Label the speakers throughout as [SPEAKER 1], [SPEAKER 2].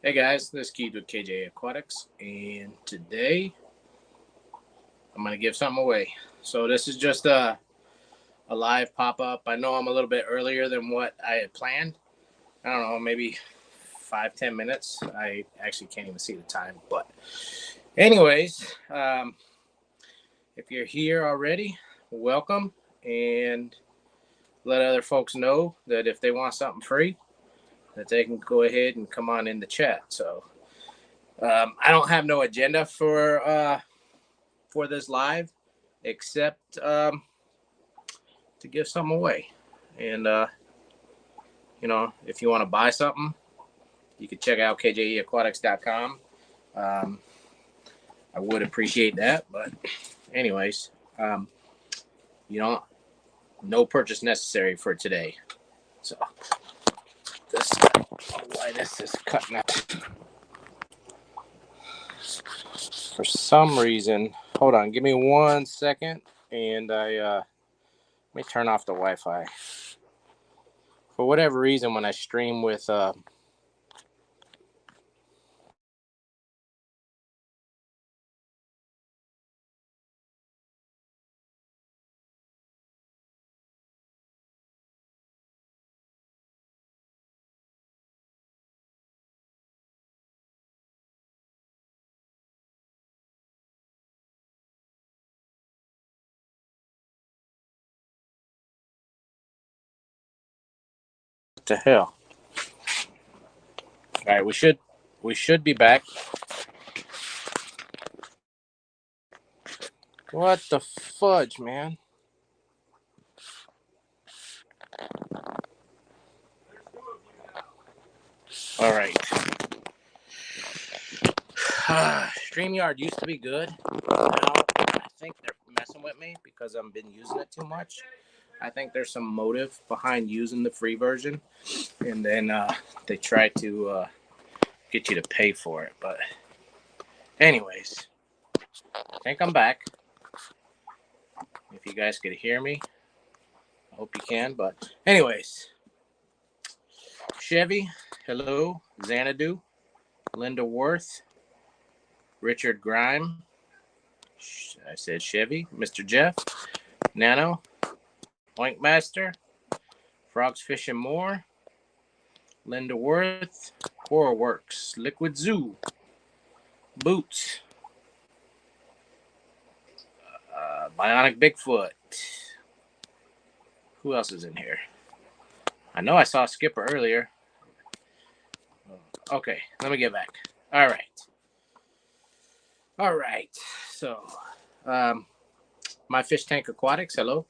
[SPEAKER 1] Hey guys, this is Keith with KJ Aquatics, and today I'm going to give something away. So, this is just a live pop up. I know I'm a little bit earlier than what I had planned. I don't know, maybe 5-10 minutes. I actually can't even see the time. But, anyways, if you're here already, welcome, and let other folks know that if they want something free, that they can go ahead and come on in the chat. So, I don't have no agenda for this live, except to give some away. And if you want to buy something, you can check out kjeaquatics.com. I would appreciate that, but anyways, you know, no purchase necessary for today. So this, why this is cutting out. For some reason, hold on, give me 1 second, and let me turn off the Wi-Fi. For whatever reason, when I stream with what the hell? All right, we should be back. What the fudge, man? All right. StreamYard used to be good. Now I think they're messing with me because I've been using it too much. I think there's some motive behind using the free version, and then they try to get you to pay for it. But anyways, I think I'm back. If you guys could hear me, I hope you can. But anyways, Chevy, hello, Xanadu, Linda Worth, Richard Grime. I said Chevy, Mr. Jeff, Nano, Oinkmaster, Frogs Fishing More, Linda Worth, Horror Works, Liquid Zoo, Boots, Bionic Bigfoot. Who else is in here? I know I saw Skipper earlier. Okay, let me get back. All right. So, My Fish Tank Aquatics, hello.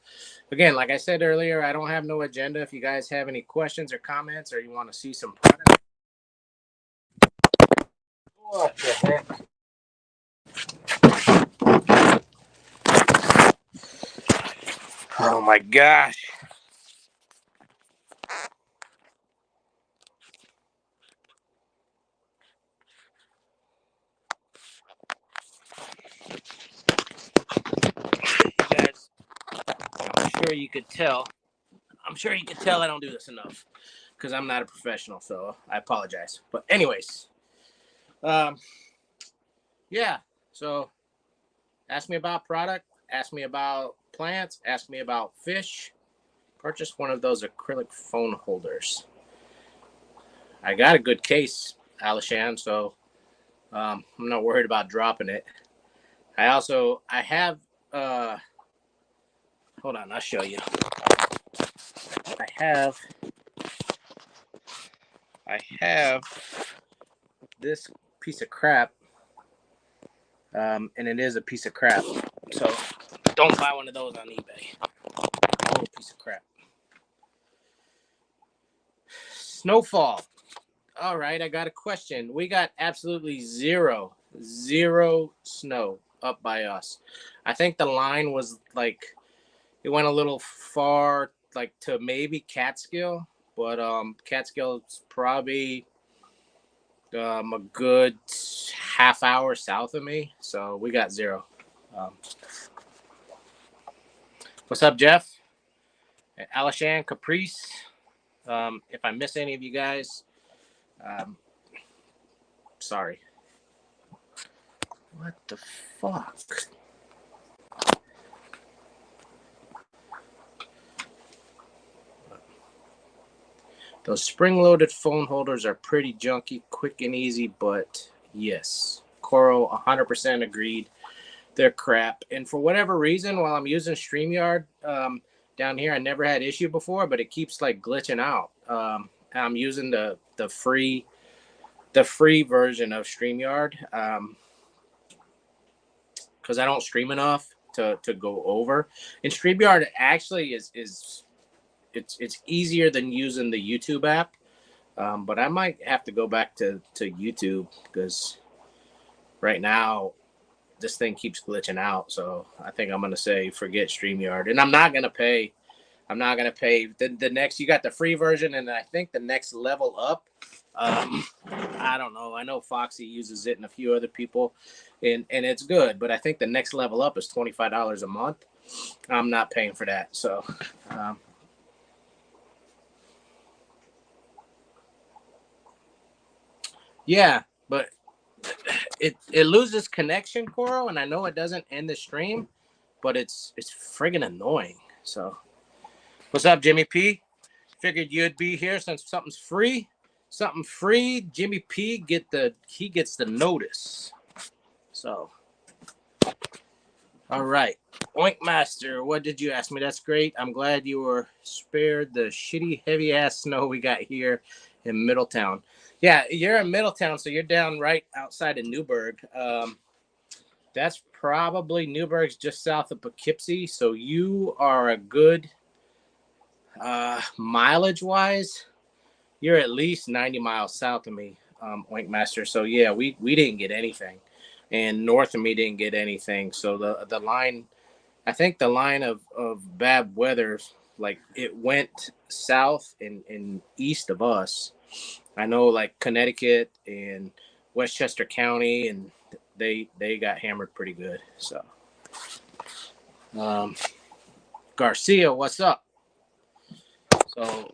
[SPEAKER 1] Again, like I said earlier, I don't have no agenda. If you guys have any questions or comments, or you want to see some products. What the heck? Oh my gosh. You guys, I'm sure you could tell. I don't do this enough because I'm not a professional, so I apologize. But anyways, um, yeah. So ask me about product, ask me about plants, ask me about fish. Purchase one of those acrylic phone holders. I got a good case, Alishan, so I'm not worried about dropping it. I have hold on, I'll show you. I have this piece of crap, and it is a piece of crap. So don't buy one of those on eBay. Total piece of crap. Snowfall. All right, I got a question. We got absolutely zero snow up by us. I think the line was like it went a little far, like to maybe Catskill, but Catskill's probably a good half hour south of me, so we got zero. Um, what's up, Jeff? Alishan, Caprice. If I miss any of you guys, um, Sorry. What the fuck? Those spring-loaded phone holders are pretty junky, quick and easy, but yes, Coro 100% agreed. They're crap. And for whatever reason, while I'm using StreamYard down here, I never had issue before, but it keeps like glitching out. I'm using the free version of StreamYard because I don't stream enough to go over. And StreamYard actually is it's easier than using the YouTube app. But I might have to go back to YouTube because right now this thing keeps glitching out. So I think I'm going to say forget StreamYard. And I'm not going to pay. The next, you got the free version, and I think the next level up. I don't know. I know Foxy uses it and a few other people, and it's good. But I think the next level up is $25 a month. I'm not paying for that. So. Yeah, but it loses connection, Coro, and I know it doesn't end the stream, but it's friggin' annoying. So, what's up, Jimmy P? Figured you'd be here since something's free. Something free, Jimmy P gets the notice. So, all right, Oink Master, what did you ask me? That's great. I'm glad you were spared the shitty heavy ass snow we got here in Middletown. Yeah, you're in Middletown, so you're down right outside of Newburgh. That's probably Newburgh's just south of Poughkeepsie, so you are a good mileage-wise. You're at least 90 miles south of me, Oink Master. So yeah, we didn't get anything, and north of me didn't get anything. So the line, I think the line of bad weather, like it went south and east of us. I know like Connecticut and Westchester County, and they got hammered pretty good. So, Garcia, what's up? So,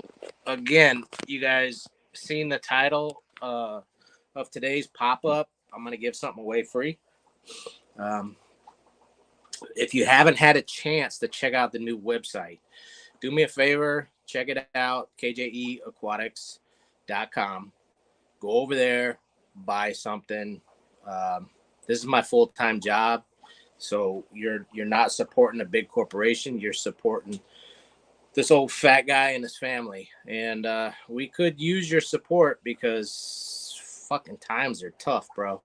[SPEAKER 1] again, you guys seen the title of today's pop-up. I'm going to give something away free. If you haven't had a chance to check out the new website, do me a favor, check it out, kjeaquatics.com. Go over there, buy something. This is my full-time job, so you're not supporting a big corporation. You're supporting this old fat guy and his family, and we could use your support because fucking times are tough, bro.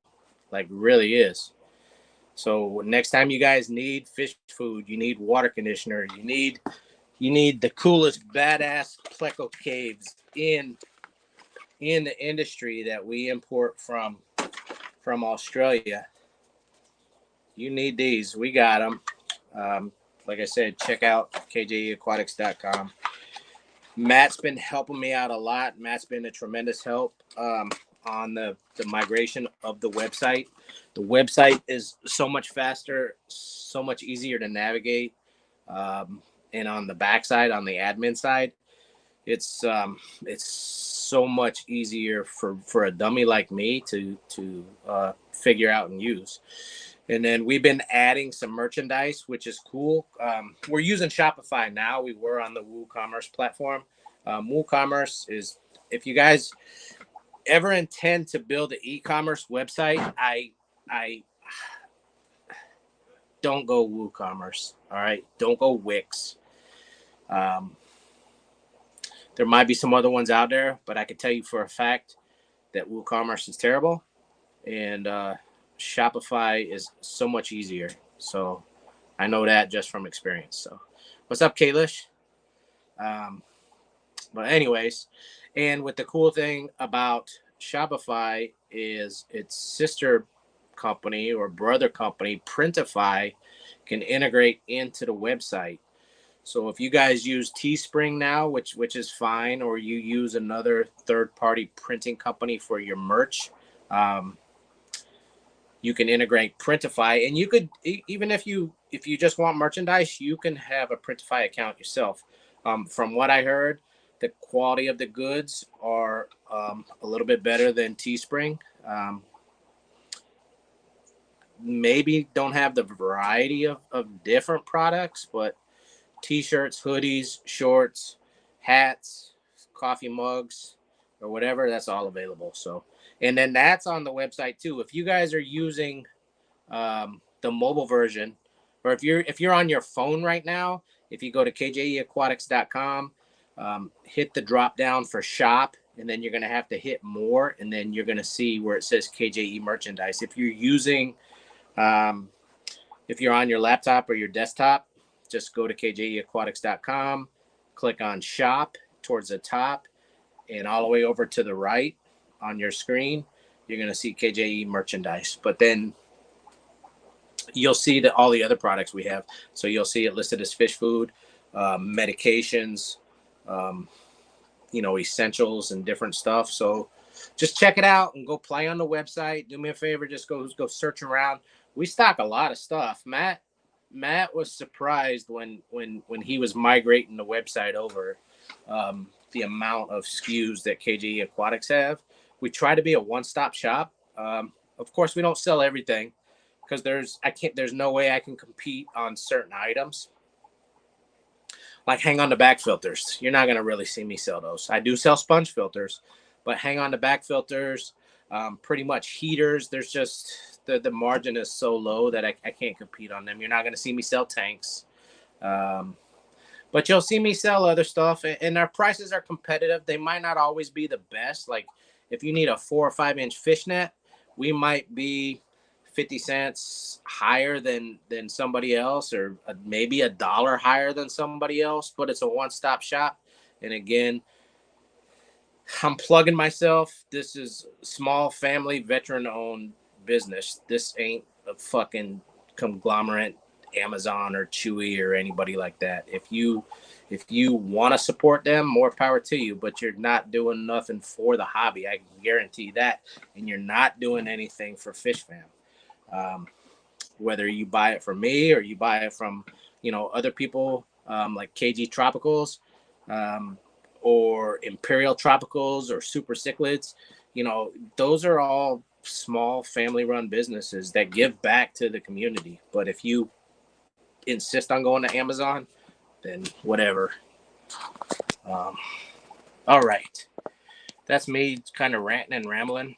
[SPEAKER 1] Like really is. So next time you guys need fish food, you need water conditioner, you need the coolest badass Pleco caves in the industry that we import from Australia. You need these. We got them. Like I said, check out kjeaquatics.com. Matt's been helping me out a lot. Matt's been a tremendous help on the migration of the website. The website is so much faster, so much easier to navigate. And on the backside, on the admin side, it's so much easier for a dummy like me to figure out and use. And then we've been adding some merchandise, which is cool. We're using Shopify now. We were on the WooCommerce platform. WooCommerce is, if you guys ever intend to build an e-commerce website, I don't go WooCommerce. All right, don't go Wix. There might be some other ones out there, but I can tell you for a fact that WooCommerce is terrible, and Shopify is so much easier. So I know that just from experience. So what's up, Kalish? But anyways, and what the cool thing about Shopify is its sister company or brother company, Printify, can integrate into the website. So if you guys use Teespring now, which is fine, or you use another third-party printing company for your merch, you can integrate Printify, and you could even if you just want merchandise, you can have a Printify account yourself. From what I heard, the quality of the goods are a little bit better than Teespring. maybe don't have the variety of different products, but t-shirts, hoodies, shorts, hats, coffee mugs, or whatever, that's all available. So, and then that's on the website too. If you guys are using the mobile version, or if you're on your phone right now, if you go to kjeaquatics.com, hit the drop down for shop, and then you're going to have to hit more, and then you're going to see where it says KJE merchandise. If you're using, if you're on your laptop or your desktop, just go to kjeaquatics.com, click on shop towards the top, and all the way over to the right on your screen, you're going to see KJE merchandise. But then you'll see that all the other products we have. So you'll see it listed as fish food, medications, essentials and different stuff. So just check it out and go play on the website. Do me a favor, just go search around. We stock a lot of stuff. Matt was surprised when he was migrating the website over, the amount of SKUs that KJE Aquatics have. We try to be a one-stop shop. Of course, we don't sell everything, because there's no way I can compete on certain items. Like hang on the back filters. You're not going to really see me sell those. I do sell sponge filters, but hang on the back filters, pretty much heaters. There's just the margin is so low that I can't compete on them. You're not going to see me sell tanks. But you'll see me sell other stuff, and our prices are competitive. They might not always be the best. Like if you need a 4 or 5 inch fish net, we might be 50 cents higher than somebody else, or maybe $1 higher than somebody else, but it's a one-stop shop. And again, I'm plugging myself. This is small family veteran-owned business. This ain't a fucking conglomerate, Amazon or Chewy or anybody like that. If you want to support them, more power to you, but you're not doing nothing for the hobby. I guarantee that. And you're not doing anything for Fish Fam. Whether you buy it from me or you buy it from, other people, like KG Tropicals, or Imperial Tropicals or Super Cichlids, those are all small family run businesses that give back to the community. But if you insist on going to Amazon, then whatever. All right, that's me kind of ranting and rambling.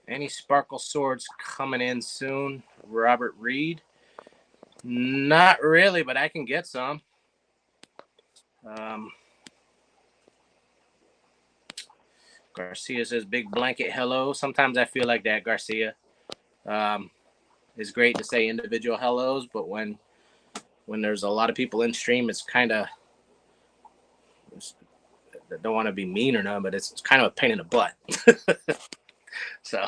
[SPEAKER 1] Any Sparkle Swords coming in soon? Robert Reed? Not really, but I can get some. Garcia says big blanket hello. Sometimes I feel like that, Garcia. It's great to say individual hellos, but when there's a lot of people in stream, it's kind of, I don't want to be mean or nothing, but it's kind of a pain in the butt. So,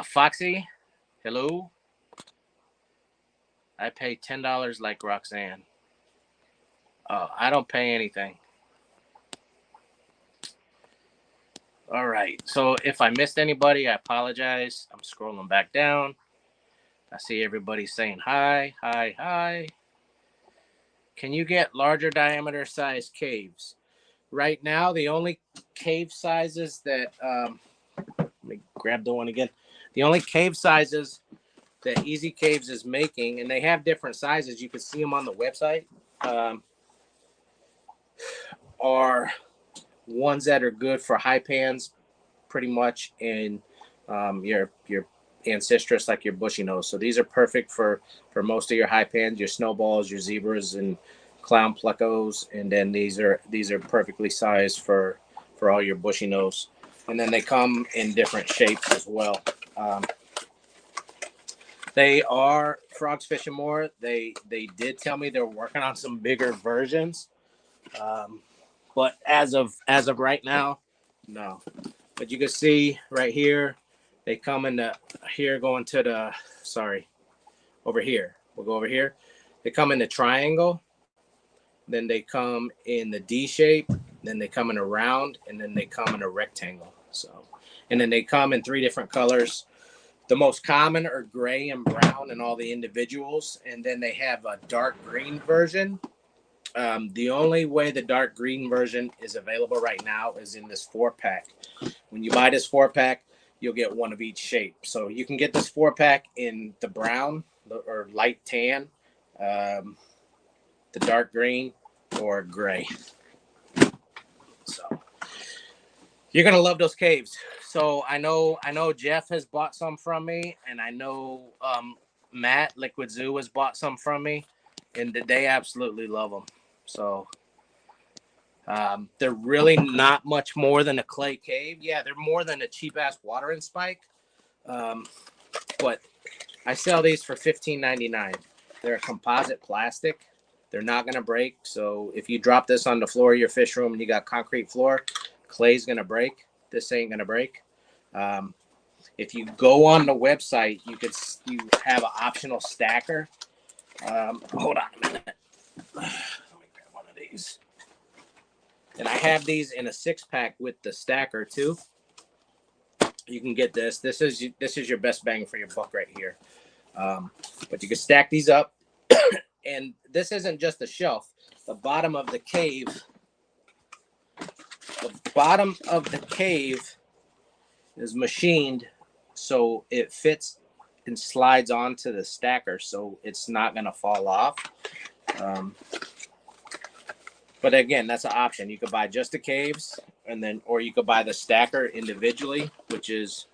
[SPEAKER 1] Foxy, hello. I pay $10 like Roxanne. Oh, I don't pay anything. All right. So if I missed anybody, I apologize. I'm scrolling back down. I see everybody saying hi, hi, hi. Can you get larger diameter size caves? Right now, the only cave sizes that, let me grab the one again. The only cave sizes that Easy Caves is making, and they have different sizes, you can see them on the website, are ones that are good for high pans, pretty much, and your ancestress, like your bushy nose. So these are perfect for most of your high pans, your snowballs, your zebras, and clown plecos. And then these are perfectly sized for all your bushy nose. And then they come in different shapes as well. They are Frogs Fishing More. They did tell me they're working on some bigger versions. But as of right now, no. But you can see right here, they come in the here going to the over here. We'll go over here. They come in the triangle, then they come in the D shape, then they come in a round, and then they come in a rectangle. So, and then they come in 3 different colors. The most common are gray and brown in all the individuals, and then they have a dark green version. The only way the dark green version is available right now is in this 4-pack. When you buy this 4-pack, you'll get one of each shape. So you can get this 4-pack in the brown or light tan, the dark green, or gray. So you're gonna love those caves. So I know Jeff has bought some from me, and I know Matt Liquid Zoo has bought some from me, and they absolutely love them. So they're really not much more than a clay cave. Yeah, they're more than a cheap ass watering spike. But I sell these for $15.99. They're a composite plastic. They're not gonna break. So if you drop this on the floor of your fish room and you got concrete floor, clay's gonna break. This ain't gonna break. If you go on the website, you have an optional stacker. Hold on a minute. Let me grab one of these. And I have these in a 6-pack with the stacker too. You can get this. This is your best bang for your buck right here. But you can stack these up, and this isn't just a shelf. The bottom of the cave is machined so it fits and slides onto the stacker, so it's not gonna fall off. But again, that's an option. You could buy just the caves, or you could buy the stacker individually, which is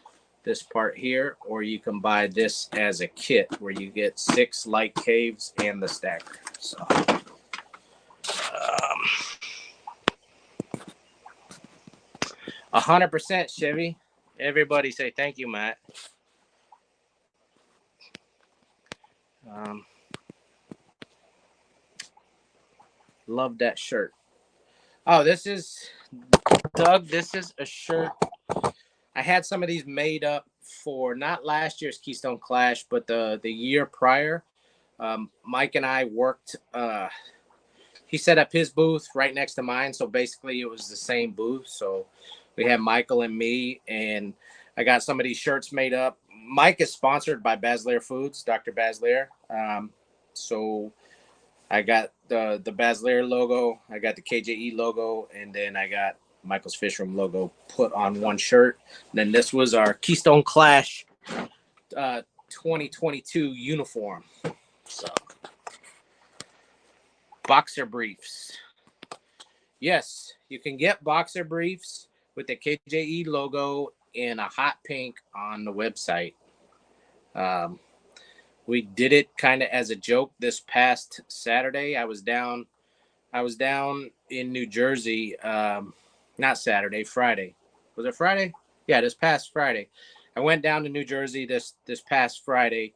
[SPEAKER 1] this part here, or you can buy this as a kit where you get 6 light caves and the stacker. So 100% Chevy. Everybody say thank you, Matt. Love that shirt. Oh, this is Doug. This is a shirt. I had some of these made up for not last year's Keystone Clash, but the year prior. Mike and I worked. He set up his booth right next to mine, so basically it was the same booth. So we had Michael and me, and I got some of these shirts made up. Mike is sponsored by Basler Foods, Dr. Basler. So I got the Basler logo, I got the KJE logo, and then I got Michael's Fish Room logo put on one shirt. And then this was our Keystone Clash 2022 uniform. So boxer briefs. Yes, you can get boxer briefs with the KJE logo in a hot pink on the website. We did it kind of as a joke this past Saturday. I was down in New Jersey. Not Saturday, Friday. Was it Friday? Yeah, this past Friday. I went down to New Jersey this past Friday.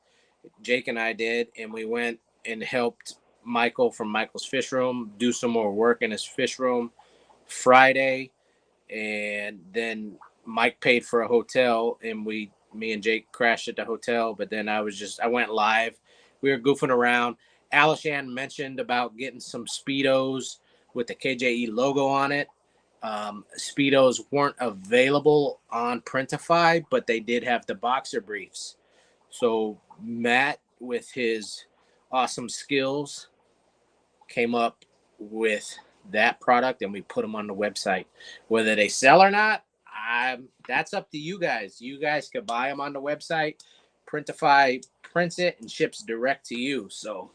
[SPEAKER 1] Jake and I did, and we went and helped Michael from Michael's Fish Room do some more work in his fish room Friday, and then Mike paid for a hotel, and me and Jake crashed at the hotel. But then I went live. We were goofing around. Alishan mentioned about getting some Speedos with the KJE logo on it. Speedos weren't available on Printify, but they did have the boxer briefs. So Matt, with his awesome skills, came up with that product, and we put them on the website. Whether they sell or not, that's up to you guys. You guys can buy them on the website. Printify prints it and ships direct to you. So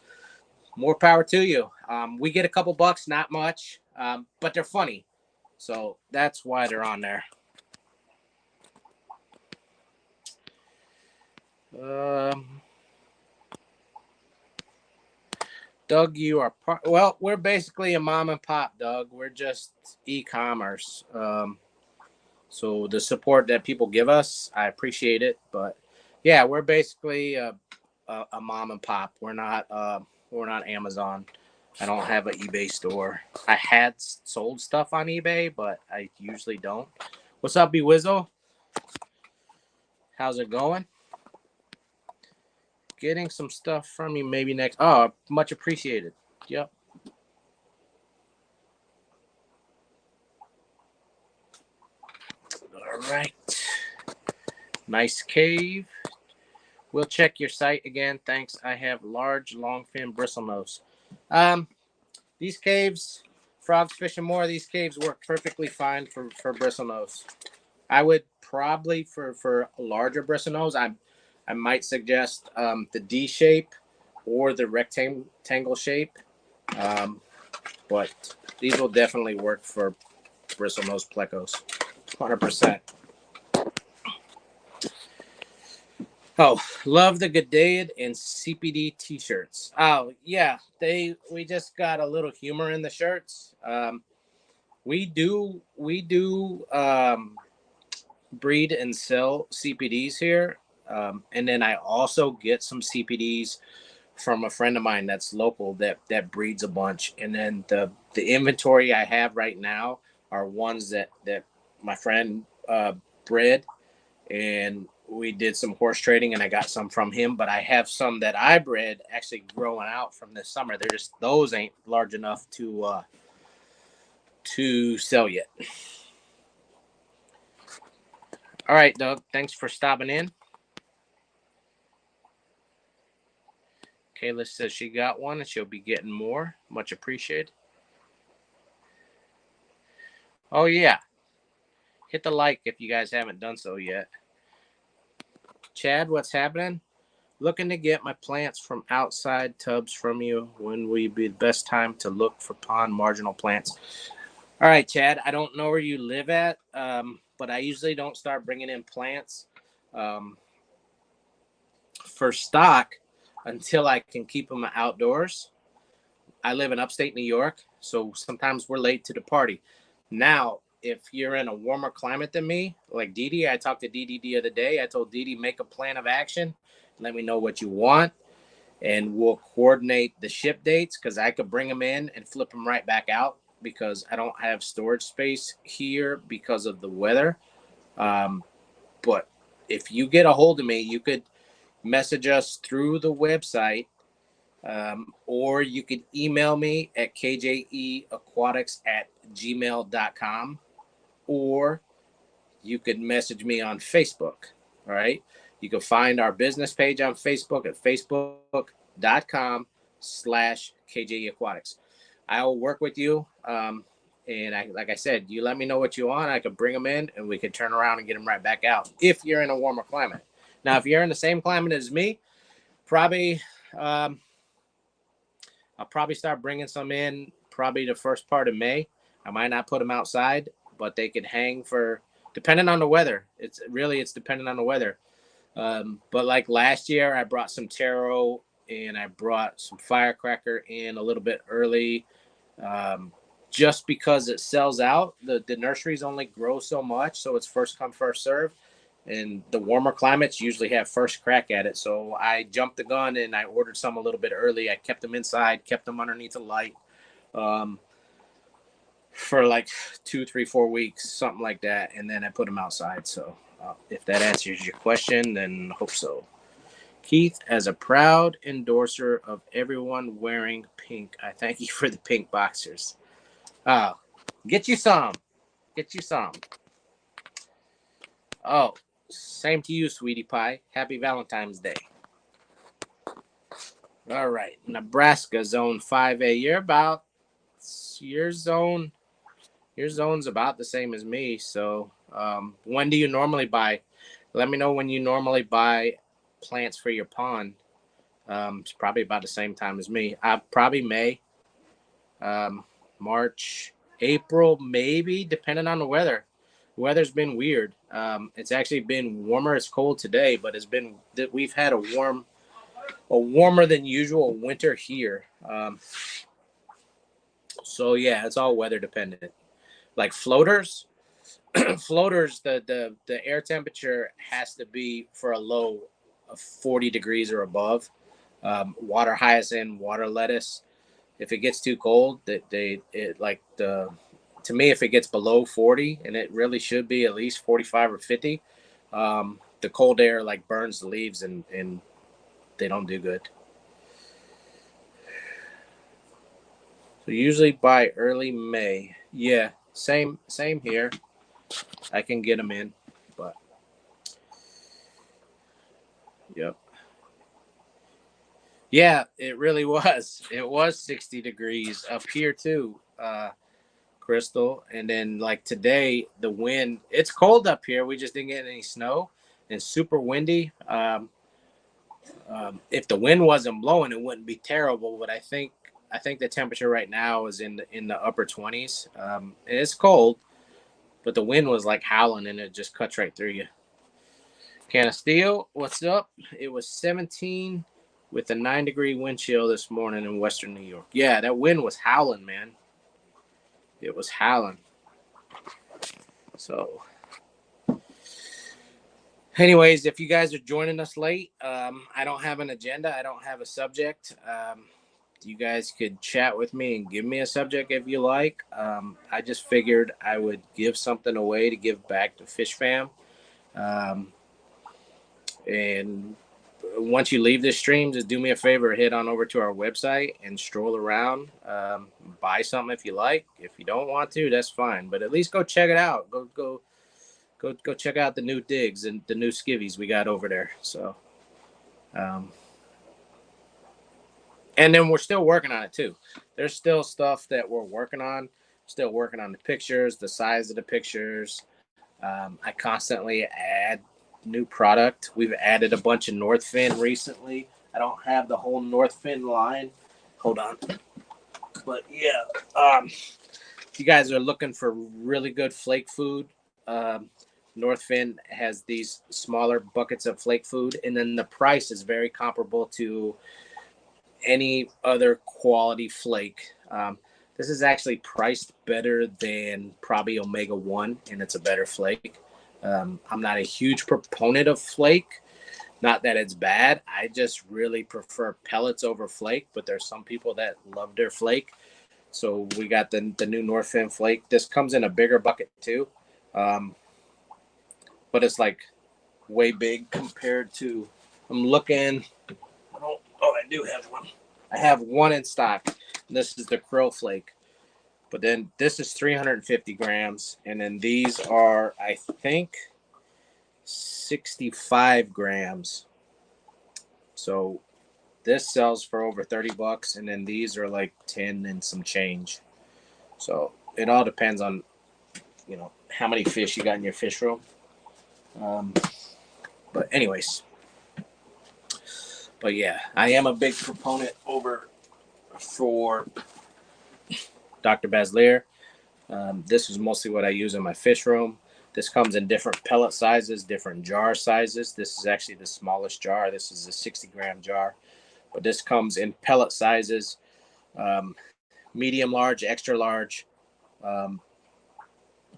[SPEAKER 1] more power to you. We get a couple bucks, not much, but they're funny. So that's why they're on there. Doug, you are we're basically a mom and pop, Doug. We're just e-commerce. So the support that people give us, I appreciate it. But yeah, we're basically a mom and pop. We're not Amazon. I don't have an eBay store. I had sold stuff on eBay, but I usually don't. What's up, B Wizzle? How's it going? Getting some stuff from you maybe next. Oh, much appreciated. Yep. All right. Nice cave. We'll check your site again. Thanks. I have large, long fin bristlenose. These caves, frogs fishing more. These caves work perfectly fine for bristlenose. I would probably for a larger bristle nose, I might suggest the D shape or the rectangle shape. Um, but these will definitely work for bristle nose plecos, 100%. Oh, love the G'dayad and CPD t-shirts. Oh yeah, we just got a little humor in the shirts. We do breed and sell CPDs here, and then I also get some CPDs from a friend of mine that's local that breeds a bunch. And then the inventory I have right now are ones that my friend bred, and we did some horse trading, and I got some from him. But I have some that I bred actually growing out from this summer. They're just those ain't large enough to sell yet. All right, Doug. Thanks for stopping in. Kayla says she got one and she'll be getting more. Much appreciated. Oh yeah. Hit the like if you guys haven't done so yet. Chad, what's happening? Looking to get my plants from outside tubs from you. When will be the best time to look for pond marginal plants? All right, Chad. I don't know where you live at, but I usually don't start bringing in plants um, for stock until I can keep them outdoors. I live in upstate New York, so sometimes we're late to the party. Now, if you're in a warmer climate than me, like Didi, I talked to Didi the other day. I told Didi, make a plan of action. Let me know what you want, and we'll coordinate the ship dates because I could bring them in and flip them right back out because I don't have storage space here because of the weather. But if you get a hold of me, you could message us through the website, or you could email me at kjeaquatics@gmail.com, or you could message me on Facebook. All right. You can find our business page on Facebook at facebook.com/kjeaquatics. I will work with you. And like I said, you let me know what you want. I could bring them in and we could turn around and get them right back out if you're in a warmer climate. Now, if you're in the same climate as me, probably I'll probably start bringing some in probably the first part of May. I might not put them outside, but they could hang for depending on the weather. It's dependent on the weather. But like last year, I brought some taro and I brought some firecracker in a little bit early, just because it sells out. The nurseries only grow so much, so it's first come first serve. And the warmer climates usually have first crack at it. So I jumped the gun and I ordered some a little bit early. I kept them inside, kept them underneath the light um, for like 2, 3, 4 weeks, something like that. And then I put them outside. So if that answers your question, then hope so. Keith, as a proud endorser of everyone wearing pink, I thank you for the pink boxers. Uh, get you some. Get you some. Oh, same to you, sweetie pie. Happy Valentine's Day. All right, Nebraska Zone 5A. Your zone. Your zone's about the same as me. So, when do you normally buy? Let me know when you normally buy plants for your pond. It's probably about the same time as me. Probably May, March, April, maybe, depending on the weather. The weather's been weird. It's actually been warmer. It's cold today, but we've had a warmer than usual winter here. So yeah, it's all weather dependent. Like floaters, floaters, the air temperature has to be for a low of 40 degrees or above. Water hyacinth, water lettuce. If it gets too cold, to me, if it gets below 40, and it really should be at least 45 or 50, the cold air like burns the leaves and they don't do good. So usually by early May. Yeah, same here. I can get them in, but yep. Yeah, it really was. It was 60 degrees up here too. crystal. And then like today, the wind, it's cold up here. We just didn't get any snow and super windy. If the wind wasn't blowing, it wouldn't be terrible. But I think the temperature right now is in the upper 20s. It's cold, but the wind was like howling and it just cuts right through you. Canasteel, what's up? It was 17 with a 9-degree wind chill this morning in Western New York. Yeah, that wind was howling, man. It was howling. So, anyways, if you guys are joining us late, I don't have an agenda. I don't have a subject. You guys could chat with me and give me a subject if you like. I just figured I would give something away to give back to Fish Fam. And once you leave this stream, just do me a favor, head on over to our website and stroll around. Buy something if you like. If you don't want to, that's fine. But at least go check it out. Go check out the new digs and the new skivvies we got over there. So, and then we're still working on it too. There's still stuff that we're working on. Still working on the pictures, the size of the pictures. I constantly add new product. We've added a bunch of Northfin recently. I don't have the whole Northfin line. Hold on. But yeah, if you guys are looking for really good flake food, Northfin has these smaller buckets of flake food, and then the price is very comparable to any other quality flake. This is actually priced better than probably Omega 1, and it's a better flake. I'm not a huge proponent of flake. Not that it's bad. I just really prefer pellets over flake, but there's some people that love their flake. So we got the new Northfin flake. This comes in a bigger bucket too. But it's like way big compared to, I'm looking, I do have one. I have one in stock. This is the Krill flake. But then this is 350 grams. And then these are, I think, 65 grams. So this sells for over $30. And then these are like 10 and some change. So it all depends on, how many fish you got in your fish room. But anyways. But yeah, I am a big proponent for Dr. Baslier. This is mostly what I use in my fish room. This comes in different pellet sizes, different jar sizes. This is actually the smallest jar. This is a 60-gram jar. But this comes in pellet sizes, medium large, extra large,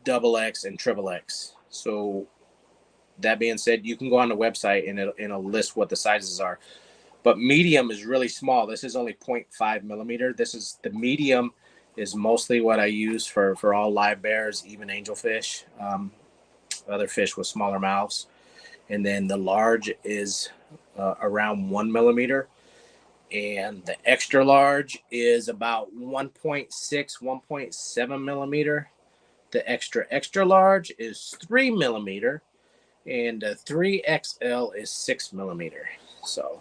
[SPEAKER 1] double X, and triple X. So that being said, you can go on the website and it'll list what the sizes are. But medium is really small. This is only 0.5 millimeter. This is the medium is mostly what I use for all live bears, even angelfish, other fish with smaller mouths. And then the large is around 1 millimeter. And the extra large is about 1.6, 1.7 millimeter. The extra large is 3 millimeter. And the 3XL is 6 millimeter. So,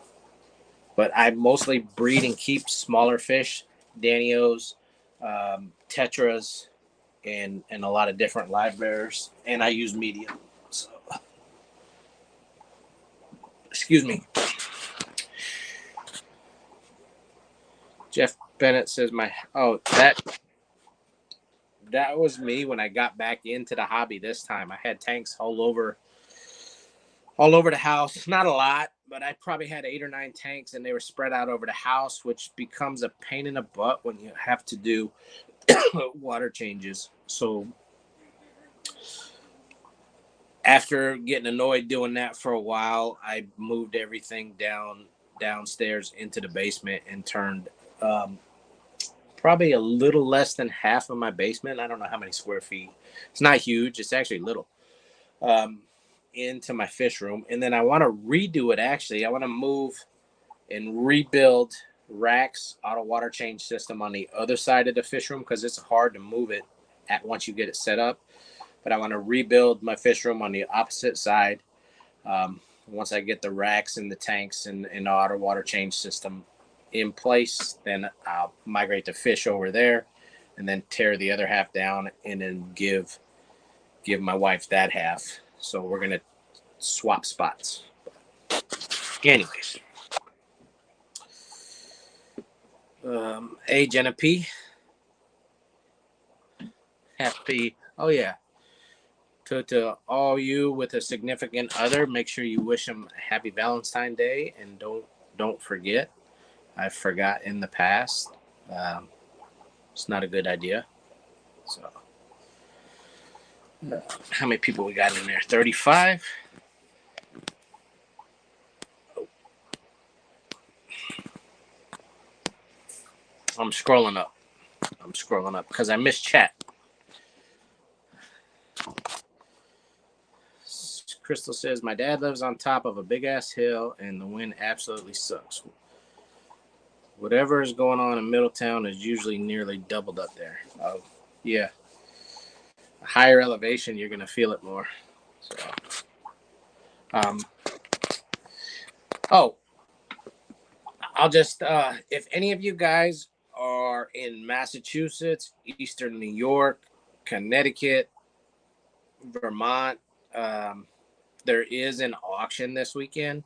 [SPEAKER 1] but I mostly breed and keep smaller fish, Danios, tetras, and a lot of different live bears. And I use medium. So, excuse me. Jeff Bennett says that was me when I got back into the hobby this time. I had tanks all over the house. Not a lot, but I probably had 8 or 9 tanks, and they were spread out over the house, which becomes a pain in the butt when you have to do water changes. So after getting annoyed doing that for a while, I moved everything downstairs into the basement and turned probably a little less than half of my basement. I don't know how many square feet. It's not huge. It's actually little. Into my fish room. And then I want to redo it. Actually, I want to move and rebuild Rack's auto water change system on the other side of the fish room, because it's hard to move it once you get it set up. But I want to rebuild my fish room on the opposite side. Once I get the racks and the tanks and the auto water change system in place, then I'll migrate the fish over there. and then tear the other half down and then give my wife that half. So we're gonna swap spots. Anyways, hey Jenna P, happy. Oh yeah, to all you with a significant other, make sure you wish them a happy Valentine's Day, and don't forget. I forgot in the past. It's not a good idea. So, how many people we got in there? 35. I'm scrolling up. Because I missed chat. Crystal says, my dad lives on top of a big ass hill and the wind absolutely sucks. Whatever is going on in Middletown is usually nearly doubled up there. Oh, yeah. Higher elevation, you're going to feel it more. So, I'll just, if any of you guys are in Massachusetts, Eastern New York, Connecticut, Vermont, there is an auction this weekend.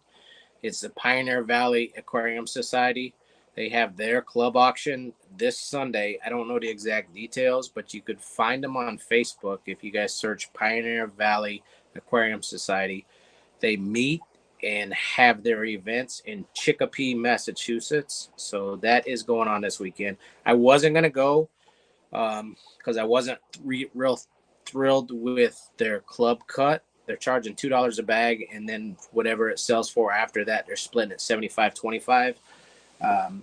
[SPEAKER 1] It's the Pioneer Valley Aquarium Society. They have their club auction this Sunday. I don't know the exact details, but you could find them on Facebook if you guys search Pioneer Valley Aquarium Society. They meet and have their events in Chicopee, Massachusetts. So that is going on this weekend. I wasn't going to go because I wasn't real thrilled with their club cut. They're charging $2 a bag, and then whatever it sells for after that, they're splitting it 75-25.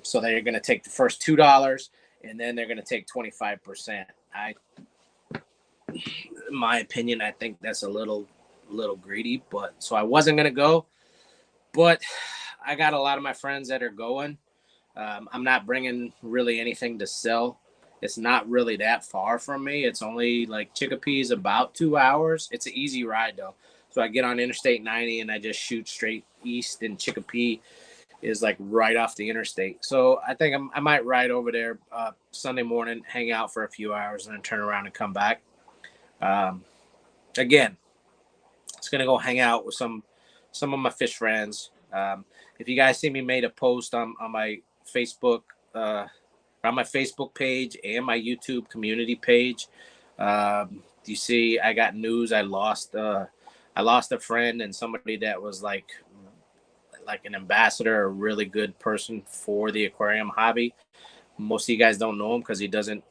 [SPEAKER 1] So they're going to take the first $2, and then they're going to take 25%. In my opinion, I think that's a little greedy, but so I wasn't going to go, but I got a lot of my friends that are going. I'm not bringing really anything to sell. It's not really that far from me. It's only like Chicopee is about 2 hours. It's an easy ride though. So I get on Interstate 90 and I just shoot straight east, and Chicopee is like right off the interstate. So I think I might ride over there Sunday morning, hang out for a few hours, and then turn around and come back. Again, it's gonna go hang out with some of my fish friends. If you guys see me made a post on my Facebook on my Facebook page and my YouTube community page, you see I got news. I lost a friend and somebody that was like an ambassador, a really good person for the aquarium hobby. Most of you guys don't know him because he doesn't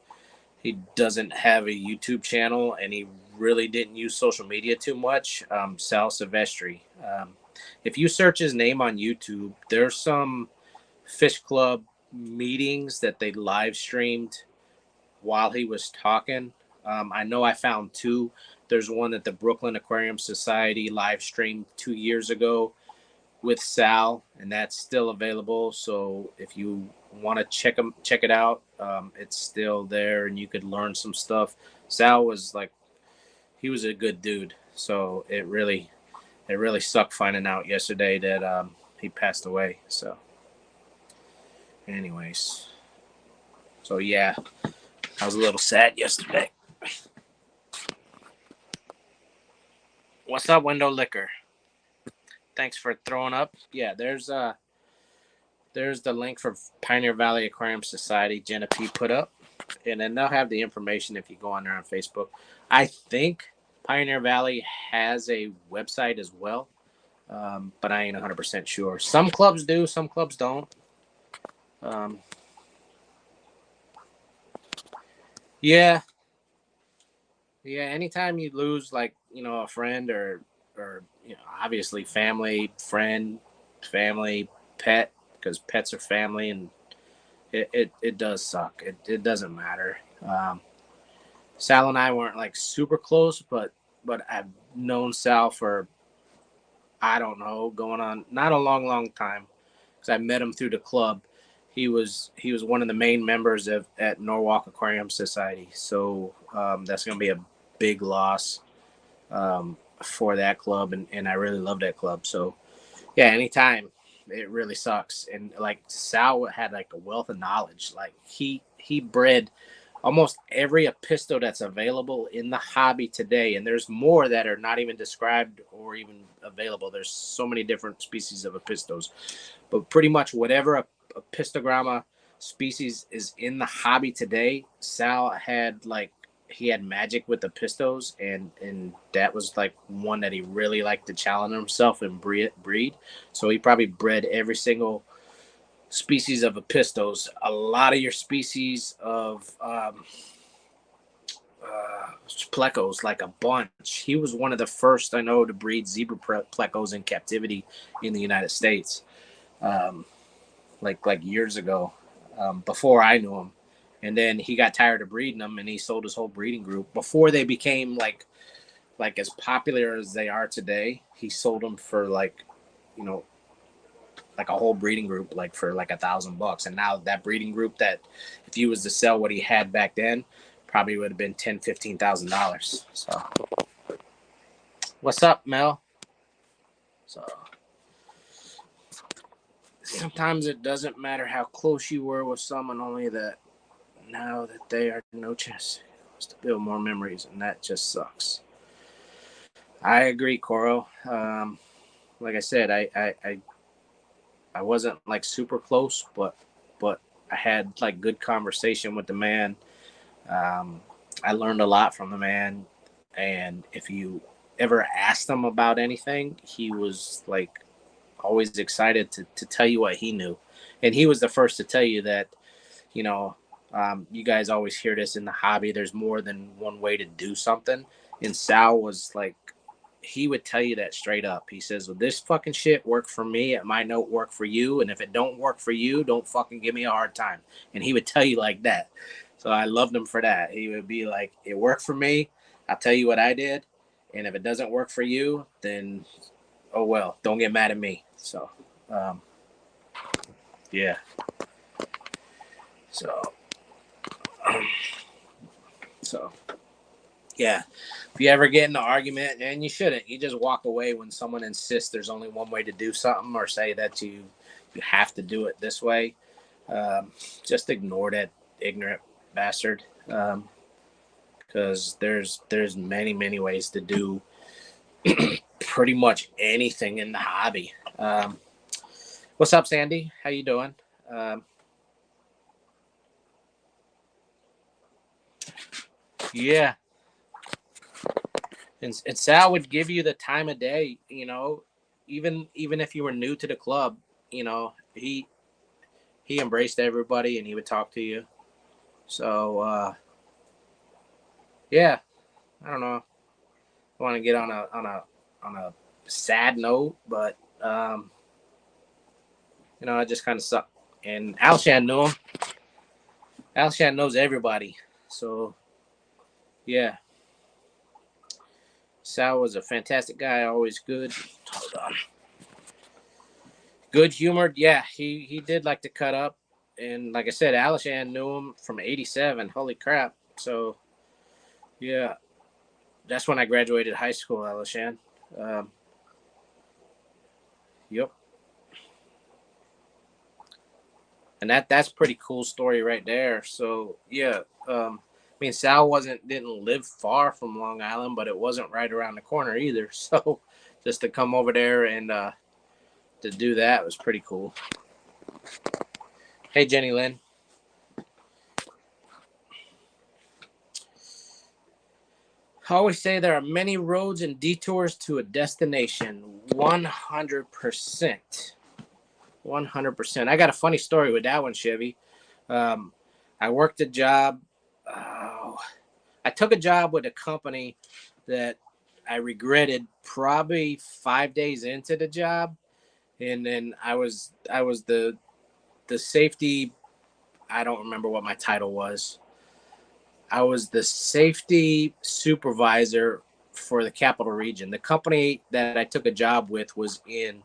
[SPEAKER 1] have a YouTube channel, and he really didn't use social media too much. Sal Silvestri. If you search his name on YouTube, there's some fish club meetings that they live streamed while he was talking. I know I found two. There's one that the Brooklyn Aquarium Society live streamed 2 years ago with Sal, and that's still available. So if you want to check it out, it's still there, and you could learn some stuff. Sal was he was a good dude. So it really sucked finding out yesterday that he passed away. So anyways, so yeah, I was a little sad yesterday. What's up, Window Liquor? Thanks for throwing up. Yeah, there's the link for Pioneer Valley Aquarium Society Jenna P put up, and then they'll have the information if you go on there on Facebook. I think Pioneer Valley has a website as well, but I ain't 100% sure. Some clubs do, some clubs don't. Yeah. Anytime you lose a friend or obviously family, friend, family, pet, because pets are family, and it does suck. It doesn't matter. Sal and I weren't super close, but I've known Sal for, I don't know, going on not a long time, because I met him through the club. He was one of the main members at Norwalk Aquarium Society. So that's going to be a big loss for that club, and I really love that club. So yeah, anytime, it really sucks. And Sal had a wealth of knowledge. He bred almost every Apisto that's available in the hobby today, and there's more that are not even described or even available. There's so many different species of Apistos, but pretty much whatever Apistogramma species is in the hobby today, Sal had like he had magic with the pistos, and that was like one that he really liked to challenge himself and breed. So he probably bred every single species of Apistos. A lot of your species of plecos, like a bunch. He was one of the first I know to breed zebra plecos in captivity in the United States, like years ago, before I knew him. And then he got tired of breeding them, and he sold his whole breeding group before they became like as popular as they are today. He sold them for like, you know, like a whole breeding group, like for like $1,000. And now that breeding group, that if he was to sell what he had back then, probably would have been $10,000-$15,000. So, what's up, Mel? So, sometimes it doesn't matter how close you were with someone, only that now that they are no chance to build more memories, and that just sucks. I agree, Coro. Like I said, I wasn't like super close, but I had like good conversation with the man. Um, I learned a lot from the man, and if you ever asked him about anything, he was like always excited to tell you what he knew, and he was the first to tell you that, you know, you guys always hear this in the hobby. There's more than one way to do something, and Sal was like, he would tell you that straight up. He says, well, this fucking shit worked for me. It might not work for you. And if it don't work for you, don't fucking give me a hard time. And he would tell you like that. So I loved him for that. He would be like, it worked for me. I'll tell you what I did. And if it doesn't work for you, then, oh, well, don't get mad at me. So, yeah. So, so yeah, if you ever get in an argument, and you shouldn't, you just walk away when someone insists there's only one way to do something, or say that you have to do it this way. Just ignore that ignorant bastard, because there's many ways to do pretty much anything in the hobby. What's up, Sandy? How you doing? Yeah, and Sal would give you the time of day. You know, even if you were new to the club, you know, he embraced everybody and he would talk to you. So yeah, I don't know. I want to get on a sad note, but you know, I just kind of suck. And Alshan knew him. Alshan knows everybody. So yeah, Sal was a fantastic guy. Always good. Hold on. Good humored. Yeah, he did like to cut up. And like I said, Alishan knew him from '87. Holy crap! So yeah, that's when I graduated high school, Alishan. Um, yep. And that's pretty cool story right there. So yeah, I mean, Sal didn't live far from Long Island, but it wasn't right around the corner either. So just to come over there and to do that was pretty cool. Hey, Jenny Lynn. I always say there are many roads and detours to a destination. 100%. 100%. I got a funny story with that one, Chevy. Um, I worked a job. Uh, I took a job with a company that I regretted probably 5 days into the job, and then I was the safety. I don't remember what my title was. I was the safety supervisor for the capital region. The company that I took a job with was in.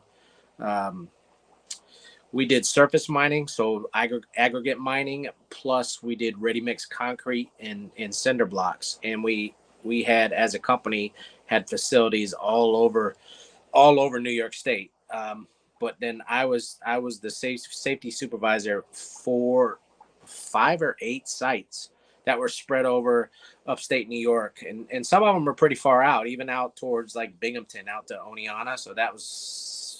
[SPEAKER 1] Um, we did surface mining, so aggregate mining, plus we did ready mix concrete and cinder blocks, and we had, as a company, had facilities all over New York State. But then I was the safety supervisor for 5 or 8 sites that were spread over upstate New York, and some of them were pretty far out, even out towards like Binghamton, out to Oneonta. So that was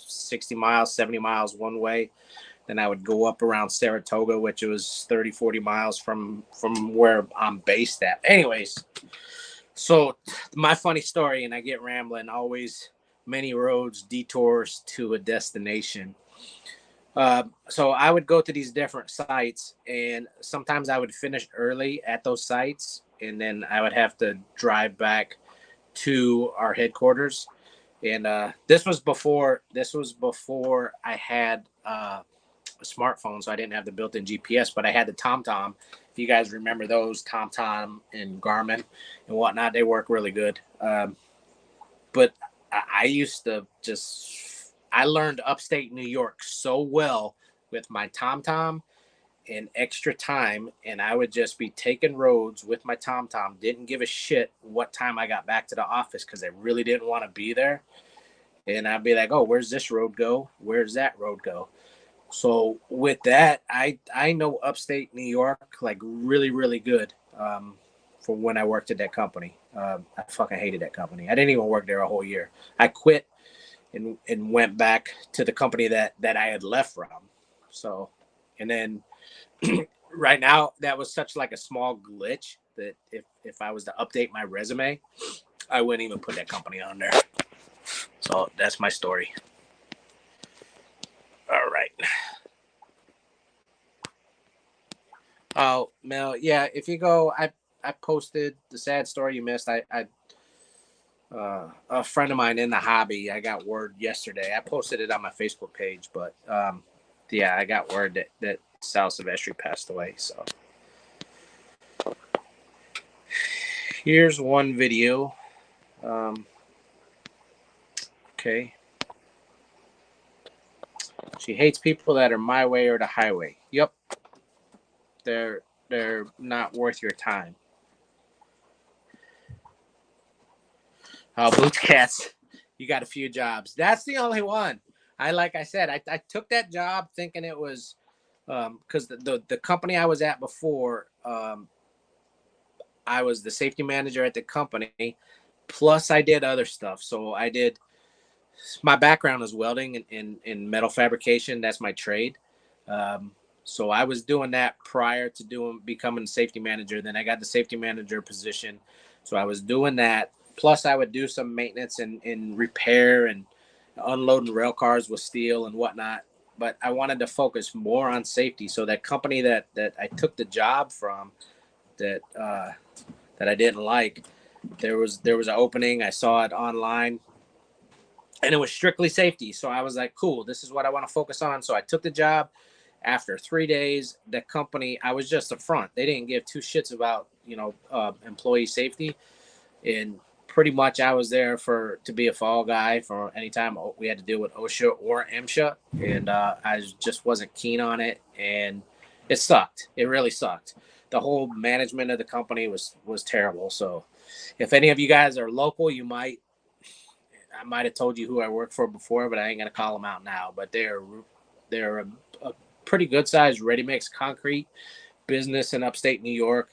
[SPEAKER 1] 60 miles, 70 miles one way. Then I would go up around Saratoga, which was 30, 40 miles from where I'm based at. Anyways, so my funny story, and I get rambling, always many roads, detours to a destination. So I would go to these different sites, and sometimes I would finish early at those sites, and then I would have to drive back to our headquarters. And this was before I had a smartphone, so I didn't have the built-in GPS, but I had the TomTom. If you guys remember those, TomTom and Garmin and whatnot, they work really good. But I used to I learned upstate New York so well with my TomTom and extra time, and I would just be taking roads with my TomTom. Didn't give a shit what time I got back to the office because I really didn't want to be there. And I'd be like, oh, where's this road go? Where's that road go? So with that, I know upstate New York like really, really good for when I worked at that company. I fucking hated that company. I didn't even work there a whole year. I quit and went back to the company that I had left from. So, and then right now, that was such like a small glitch that if I was to update my resume, I wouldn't even put that company on there. So that's my story. All right. Oh, Mel, yeah, if you go, I posted the sad story you missed. A friend of mine in the hobby, I got word yesterday. I posted it on my Facebook page, but yeah, I got word that Sal Silvestri passed away. So here's one video. Okay. She hates people that are my way or the highway. Yep. They're not worth your time. Boots Cats, you got a few jobs. That's the only one. Like I said, I took that job thinking it was because the company I was at before, I was the safety manager at the company. Plus, I did other stuff. So I did. My background is welding and metal fabrication. That's my trade. So I was doing that prior to becoming a safety manager. Then I got the safety manager position. So I was doing that. Plus, I would do some maintenance and repair and unloading rail cars with steel and whatnot. But I wanted to focus more on safety. So that company that I took the job from, that I didn't like, there was an opening. I saw it online, and it was strictly safety. So I was like, cool, this is what I want to focus on. So I took the job. After 3 days, the company, I was just a front. They didn't give two shits about employee safety, and pretty much I was there to be a fall guy for any time we had to deal with OSHA or MSHA, and I just wasn't keen on it, and it sucked. It really sucked. The whole management of the company was terrible. So if any of you guys are local, I might have told you who I worked for before, but I ain't gonna call them out now. But they're a pretty good sized ready mix concrete business in upstate New York.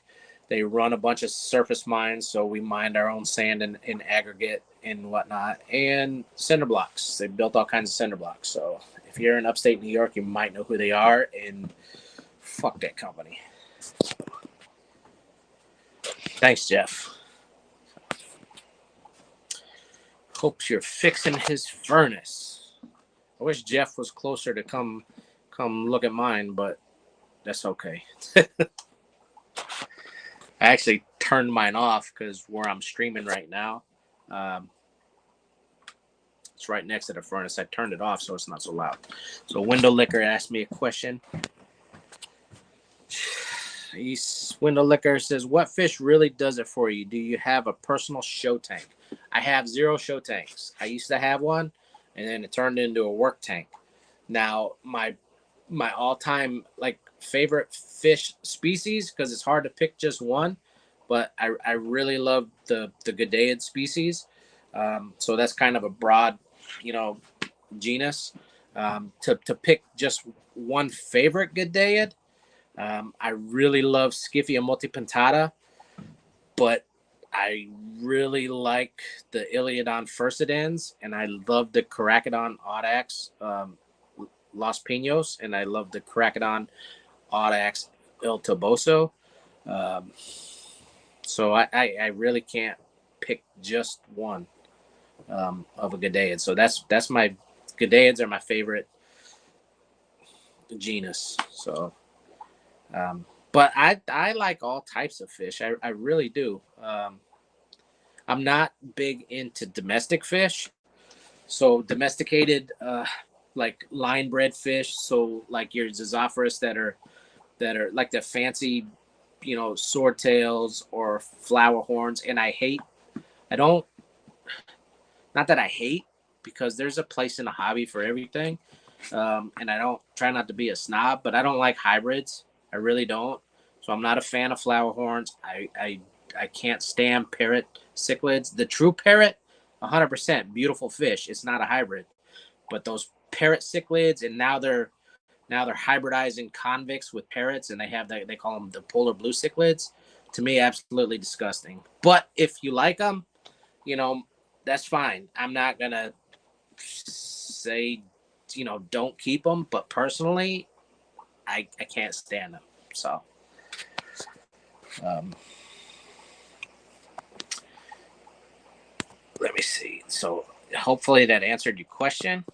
[SPEAKER 1] They run a bunch of surface mines, so we mined our own sand and aggregate and whatnot, and cinder blocks. They built all kinds of cinder blocks. So if you're in upstate New York, you might know who they are, and fuck that company. Thanks, Jeff. Hopes you're fixing his furnace. I wish Jeff was closer to come look at mine, but that's okay. I actually turned mine off because where I'm streaming right now, it's right next to the furnace. I turned it off so it's not so loud. So Window Liquor asked me a question. Window Liquor says, what fish really does it for you? Do you have a personal show tank? I have 0 show tanks. I used to have one, and then it turned into a work tank. Now, my all-time favorite fish species, because it's hard to pick just one, but I really love the Gudea species. So that's kind of a broad, genus. To pick just one favorite Gudea, I really love Scyphia multipentata, but I really like the Iliodon furcidens, and I love the Carcharodon audax Los Pinos, and I love the Carcharodon audax El Toboso. Um, so I really can't pick just one of a Goodeids. So that's my Goodeids are my favorite genus. So, but I like all types of fish. I really do. I'm not big into domestic fish. So domesticated, like line bred fish. So like your Zizophrus that are like the fancy, swordtails or flower horns. And I don't, not that I hate, because there's a place in the hobby for everything. And I don't try not to be a snob, but I don't like hybrids. I really don't. So I'm not a fan of flower horns. I can't stand parrot cichlids. The true parrot, 100% beautiful fish. It's not a hybrid, but those parrot cichlids, and now they're hybridizing convicts with parrots, and they call them the polar blue cichlids. To me, absolutely disgusting. But if you like them, you know that's fine. I'm not gonna say don't keep them, but personally, I can't stand them. So um, let me see. So hopefully that answered your question.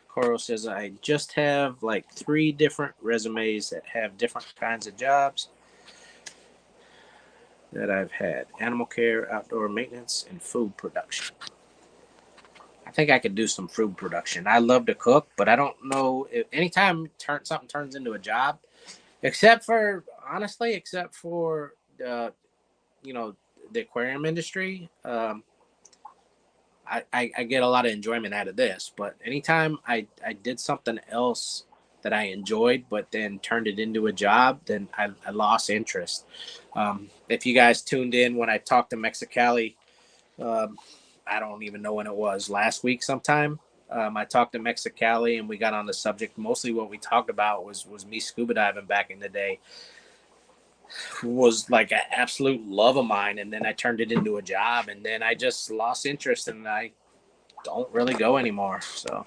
[SPEAKER 1] Coro says, I just have like 3 different resumes that have different kinds of jobs that I've had: animal care, outdoor maintenance, and food production. I think I could do some food production. I love to cook, but I don't know if anytime something turns into a job, except for you know the aquarium industry. I get a lot of enjoyment out of this, but anytime I did something else that I enjoyed, but then turned it into a job, then I lost interest. If you guys tuned in when I talked to Mexicali, um, I don't even know when it was, last week sometime. I talked to Mexicali and we got on the subject. Mostly what we talked about was me scuba diving back in the day. Was like an absolute love of mine, and then I turned it into a job, and then I just lost interest, and I don't really go anymore. So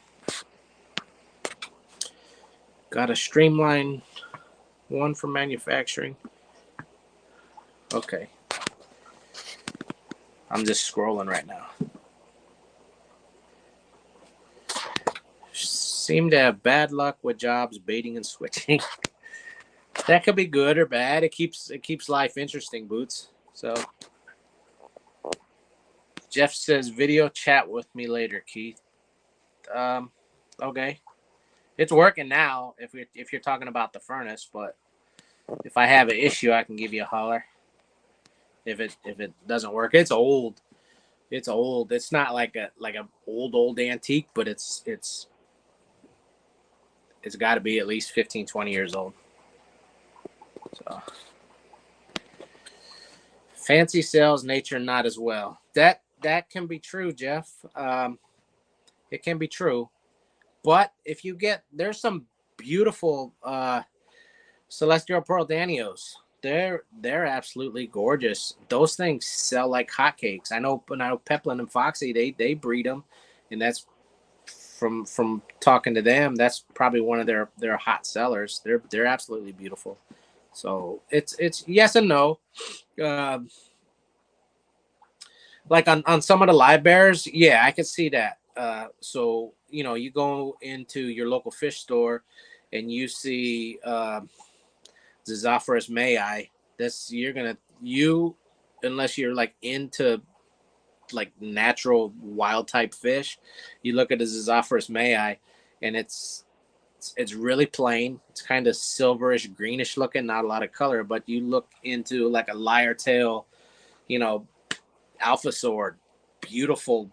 [SPEAKER 1] got a streamline one for manufacturing. Okay, I'm just scrolling right now. Seem to have bad luck with jobs baiting and switching. That could be good or bad. It keeps life interesting, Boots. So Jeff says video chat with me later, Keith. Okay. It's working now if you're talking about the furnace, but if I have an issue I can give you a holler. If it doesn't work. It's old. It's old. It's not like a old antique, but it's got to be at least 15, 20 years old. So fancy sales, nature not as well. That can be true, Jeff. It can be true, but if you there's some beautiful celestial pearl danios. They're absolutely gorgeous. Those things sell like hotcakes. I know Peplin and Foxy they breed them, and that's from talking to them. That's probably one of their hot sellers. They're absolutely beautiful. So it's yes and no. Um, like on some of the live bears, yeah, I could see that. So you go into your local fish store and you see Zizophrus mayi. This unless you're like into like natural wild type fish, you look at the Zizophrus mayi, and it's really plain. It's kind of silverish, greenish looking, not a lot of color. But you look into like a lyre tail, you know, alpha sword, beautiful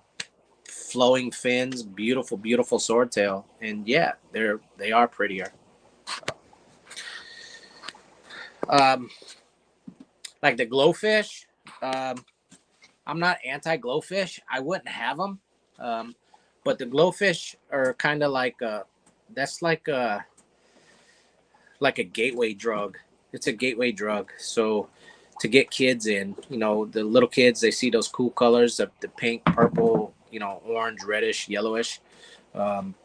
[SPEAKER 1] flowing fins, beautiful swordtail, and yeah, they are prettier. Um, like the glowfish, I'm not anti glowfish. I wouldn't have them, but the glowfish are kind of like that's like like a gateway drug. It's a gateway drug. So to get kids in, the little kids, they see those cool colors, the pink, purple, orange, reddish, yellowish, um,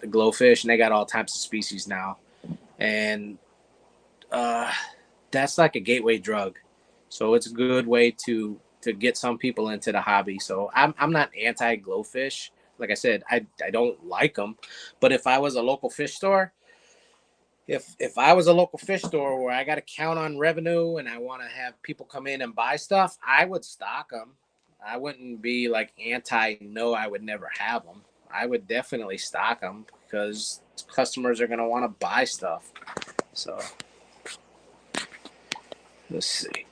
[SPEAKER 1] glowfish, and they got all types of species now. And uh, that's like a gateway drug. So it's a good way to get some people into the hobby. So I'm not anti glowfish. Like I said, I don't like them, but if I was a local fish store, if I was a local fish store where I got to count on revenue and I want to have people come in and buy stuff, I would stock them. I wouldn't be like anti. No, I would never have them. I would definitely stock them because customers are going to want to buy stuff. So let's see.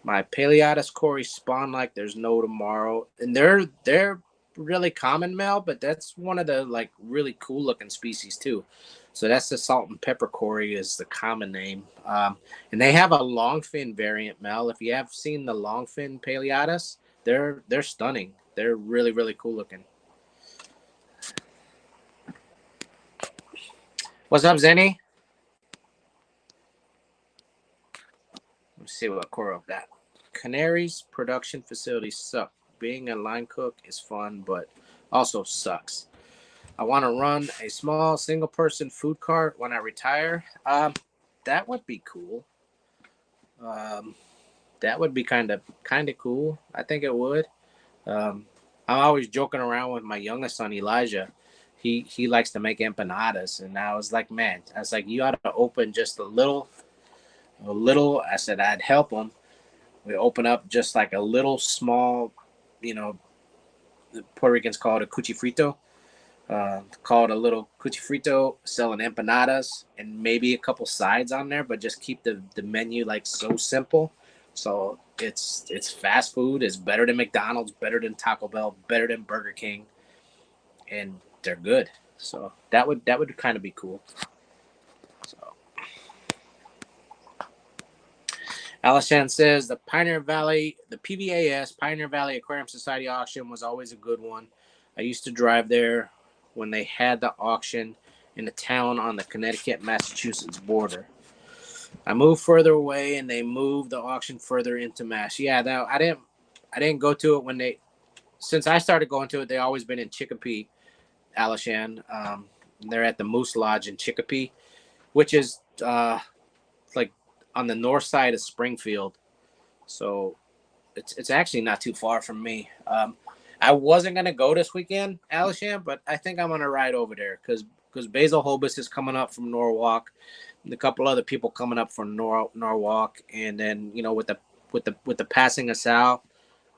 [SPEAKER 1] My Paleatus cory spawn like there's no tomorrow, and they're really common, Mel, but that's one of the like really cool looking species too. So that's the salt and pepper cory is the common name, and they have a longfin variant, Mel. If you have seen the longfin Paleatus, they're stunning. They're really really cool looking. What's up, Zenny? Let's see what Coro got. Canaries production facilities suck. Being a line cook is fun, but also sucks. I want to run a small single person food cart when I retire. That would be cool. Um, that would be kind of cool. I think it would. Um, I'm always joking around with my youngest son Elijah. He likes to make empanadas, and I was like, man, I was like, you ought to open just a little. I said I'd help him. We open up just like a little small, you know, the Puerto Ricans call it a cuchifrito. Called a little cuchifrito, selling empanadas and maybe a couple sides on there, but just keep the menu like so simple. So it's fast food. It's better than McDonald's, better than Taco Bell, better than Burger King, and they're good. So that would kind of be cool. So Alishan says the PVAS Pioneer Valley Aquarium Society auction was always a good one. I used to drive there when they had the auction in a town on the Connecticut-Massachusetts border. I moved further away, and they moved the auction further into Mass. Yeah, that I didn't go to it when they. Since I started going to it, they always been in Chicopee, Alishan. They're at the Moose Lodge in Chicopee, which is like on the north side of Springfield. So it's actually not too far from me. I wasn't gonna go this weekend, Alishan, but I think I'm gonna ride over there because Basil Hobus is coming up from Norwalk, and a couple other people coming up from Norwalk, and then with the passing of Sal,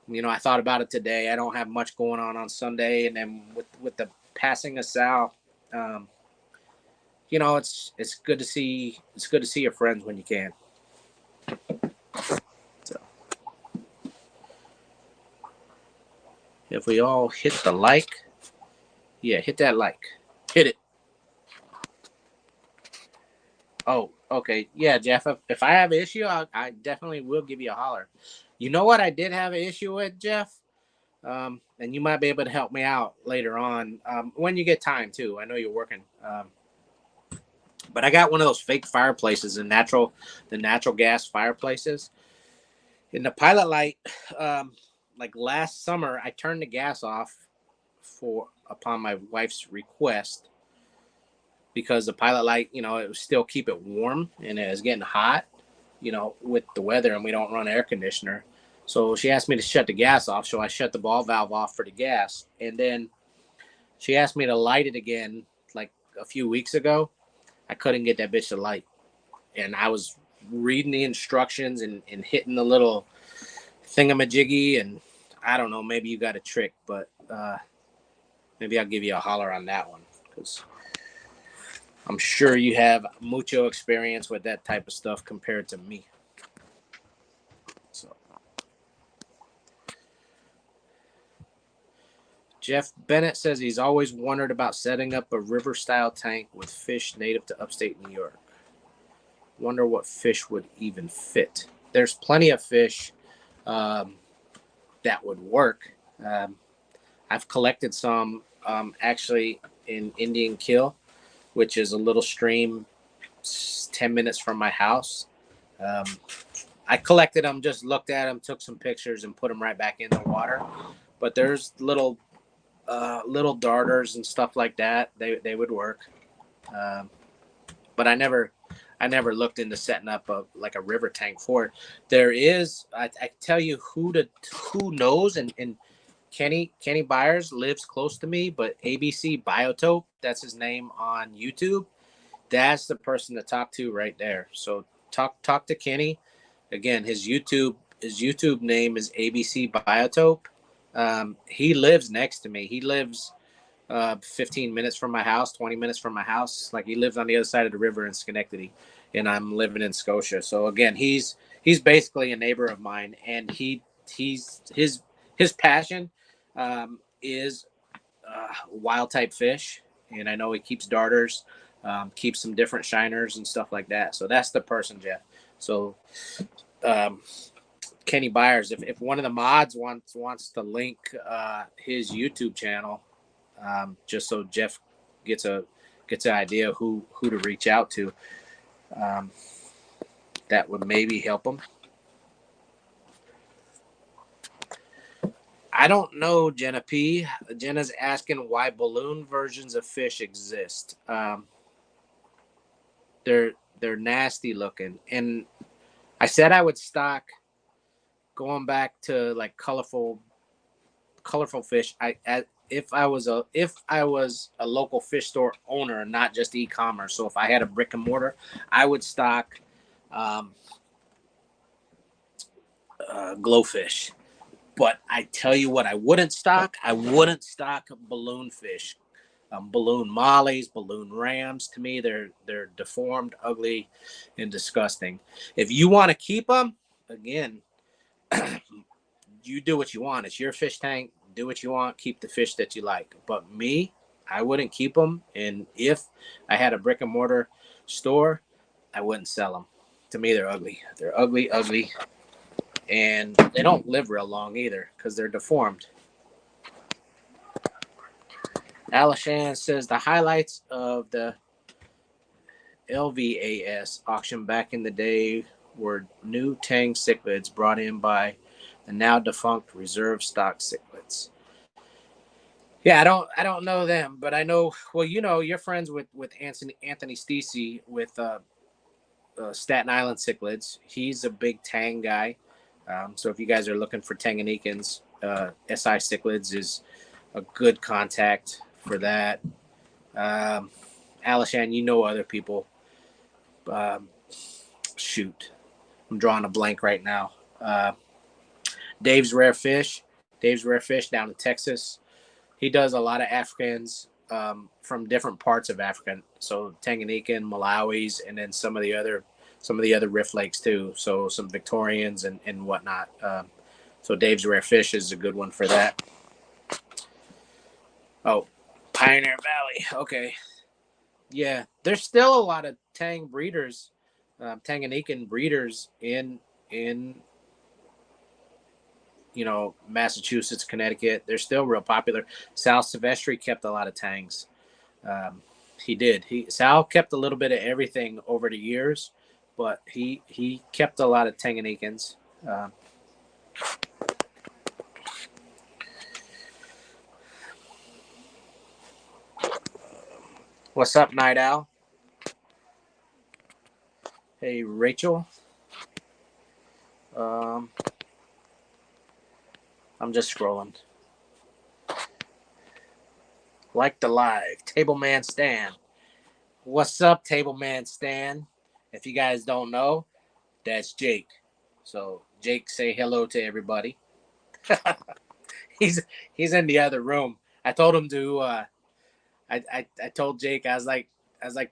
[SPEAKER 1] I thought about it today. I don't have much going on Sunday, and then with the passing of Sal, um, it's good to see your friends when you can. So if we all hit the like, yeah, hit that like, hit it. Oh, okay, yeah, Jeff. If I have an issue, I definitely will give you a holler. You know what I did have an issue with, Jeff, and you might be able to help me out later on when you get time too. I know you're working, but I got one of those fake fireplaces, the natural gas fireplaces. In the pilot light, like last summer, I turned the gas off for upon my wife's request because the pilot light, it would still keep it warm and it was getting hot, with the weather and we don't run air conditioner. So she asked me to shut the gas off. So I shut the ball valve off for the gas. And then she asked me to light it again like a few weeks ago. I couldn't get that bitch to light. And I was reading the instructions and hitting the little thingamajiggy. And I don't know, maybe you got a trick, but maybe I'll give you a holler on that one because I'm sure you have mucho experience with that type of stuff compared to me. So, Jeff Bennett says he's always wondered about setting up a river-style tank with fish native to upstate New York. Wonder what fish would even fit. There's plenty of fish that would work. I've collected some actually in Indian Kill which is a little stream 10 minutes from my house. I collected them, just looked at them, took some pictures, and put them right back in the water. But there's little darters and stuff like that. They would work. But I never looked into setting up a river tank for it. There is, I tell you who knows, and Kenny Byers lives close to me, but ABC Biotope, that's his name on YouTube. That's the person to talk to right there. So talk to Kenny. Again, his YouTube name is ABC Biotope. He lives next to me. He lives 15 minutes from my house, 20 minutes from my house. Like, he lives on the other side of the river in Schenectady, and I'm living in Scotia. So again, he's basically a neighbor of mine, and his passion is wild type fish, and I know he keeps darters, keeps some different shiners and stuff like that. So that's the person, Jeff. So Kenny Byers, if one of the mods wants to link his YouTube channel, just so Jeff gets an idea who to reach out to, that would maybe help him. I don't know, Jenna P. Jenna's asking why balloon versions of fish exist. They're nasty looking, and I said I would stock, going back to like colorful fish. If I was a local fish store owner, not just e-commerce. So if I had a brick and mortar, I would stock glowfish. But I tell you what, I wouldn't stock balloon fish, balloon mollies, balloon rams. To me, they're deformed, ugly, and disgusting. If you want to keep them, again, you do what you want. It's your fish tank. Do what you want. Keep the fish that you like. But me, I wouldn't keep them. And if I had a brick and mortar store, I wouldn't sell them. To me, they're ugly. They're ugly. And they don't live real long either because they're deformed. Alishan says the highlights of the LVAS auction back in the day were new Tang cichlids brought in by the now defunct reserve stock cichlids. Yeah, I don't know them, but I know, well, you're friends with Anthony Stacey with Staten Island cichlids. He's a big Tang guy. So if you guys are looking for Tanganyikans, SI cichlids is a good contact for that. Alishan, other people. Shoot, I'm drawing a blank right now. Dave's Rare Fish down in Texas. He does a lot of Africans from different parts of Africa. So Tanganyikan, Malawis, and then some of the other Rift Lakes too. So some Victorians and whatnot. So Dave's Rare Fish is a good one for that. Oh, Pioneer Valley. Okay. Yeah, there's still a lot of Tang breeders, Tanganyikan breeders in Massachusetts, Connecticut. They're still real popular. Sal Silvestri kept a lot of Tangs. He did. Sal kept a little bit of everything over the years, but he kept a lot of Tanganyikans. What's up, Night Owl? Hey, Rachel. I'm just scrolling. Like the live. Tableman Stan. What's up, Tableman Stan? If you guys don't know, that's Jake. So, Jake, say hello to everybody. He's in the other room. I told him to I told Jake, I was like,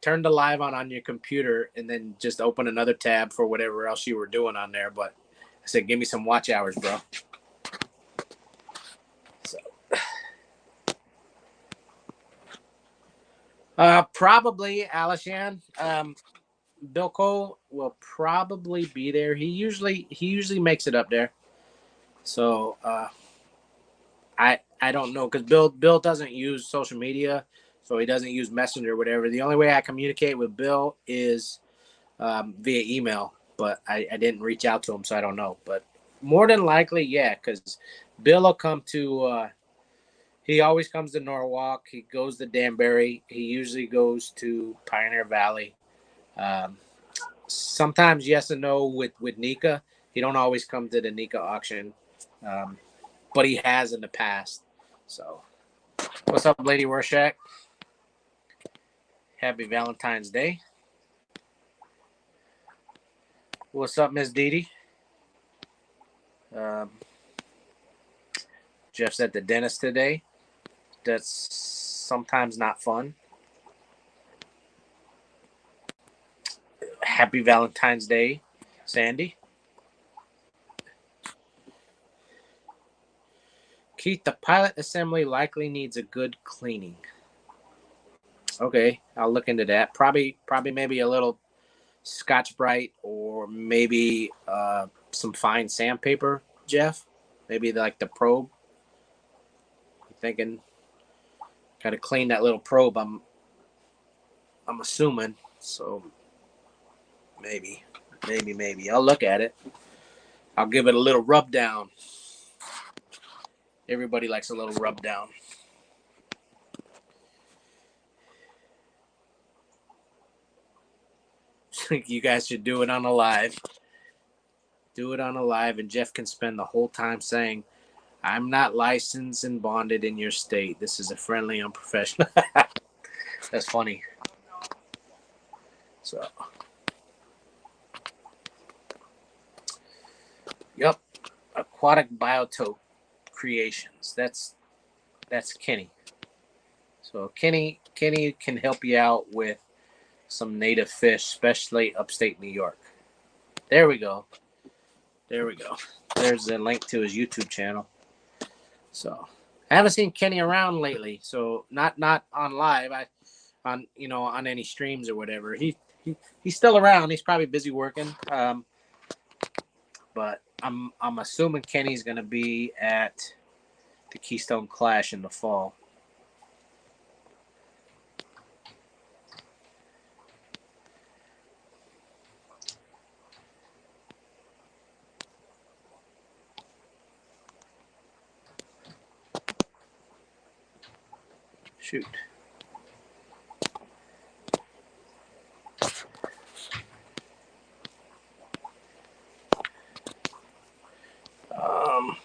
[SPEAKER 1] turn the live on your computer and then just open another tab for whatever else you were doing on there. But I said, give me some watch hours, bro. So, probably Alishan. Bill Cole will probably be there. He usually makes it up there. So I don't know, because Bill doesn't use social media. so he doesn't use Messenger or whatever. The only way I communicate with Bill is via email, but I didn't reach out to him, so I don't know. But more than likely, yeah, because Bill will come to. He always comes to Norwalk. He goes to Danbury. He usually goes to Pioneer Valley. Um, Sometimes yes and no with Nika. He don't always come to the Nika auction, um, but he has in the past. So, what's up, Lady Rorschach? Happy Valentine's Day. What's up, Miss Dee? Um, Jeff's at the dentist today. That's sometimes not fun. Happy Valentine's Day, Sandy. Keith, the pilot assembly likely needs a good cleaning. Okay, I'll look into that. Probably maybe a little Scotch-Brite or maybe some fine sandpaper, Jeff. Maybe like the probe. I'm thinking, got to clean that little probe. I'm assuming. So maybe. I'll look at it. I'll give it a little rub down. Everybody likes a little rub down. You guys should do it on a live. Do it on a live, and Jeff can spend the whole time saying, I'm not licensed and bonded in your state. This is a friendly, unprofessional. That's funny. So, yep. Aquatic Biotope Creations. That's Kenny. So Kenny can help you out with some native fish, especially upstate New York. There we go. There's the link to his YouTube channel. So I haven't seen Kenny around lately. So not on live. On any streams or whatever. He's still around. He's probably busy working. But I'm assuming Kenny's gonna be at the Keystone Clash in the fall. Shoot.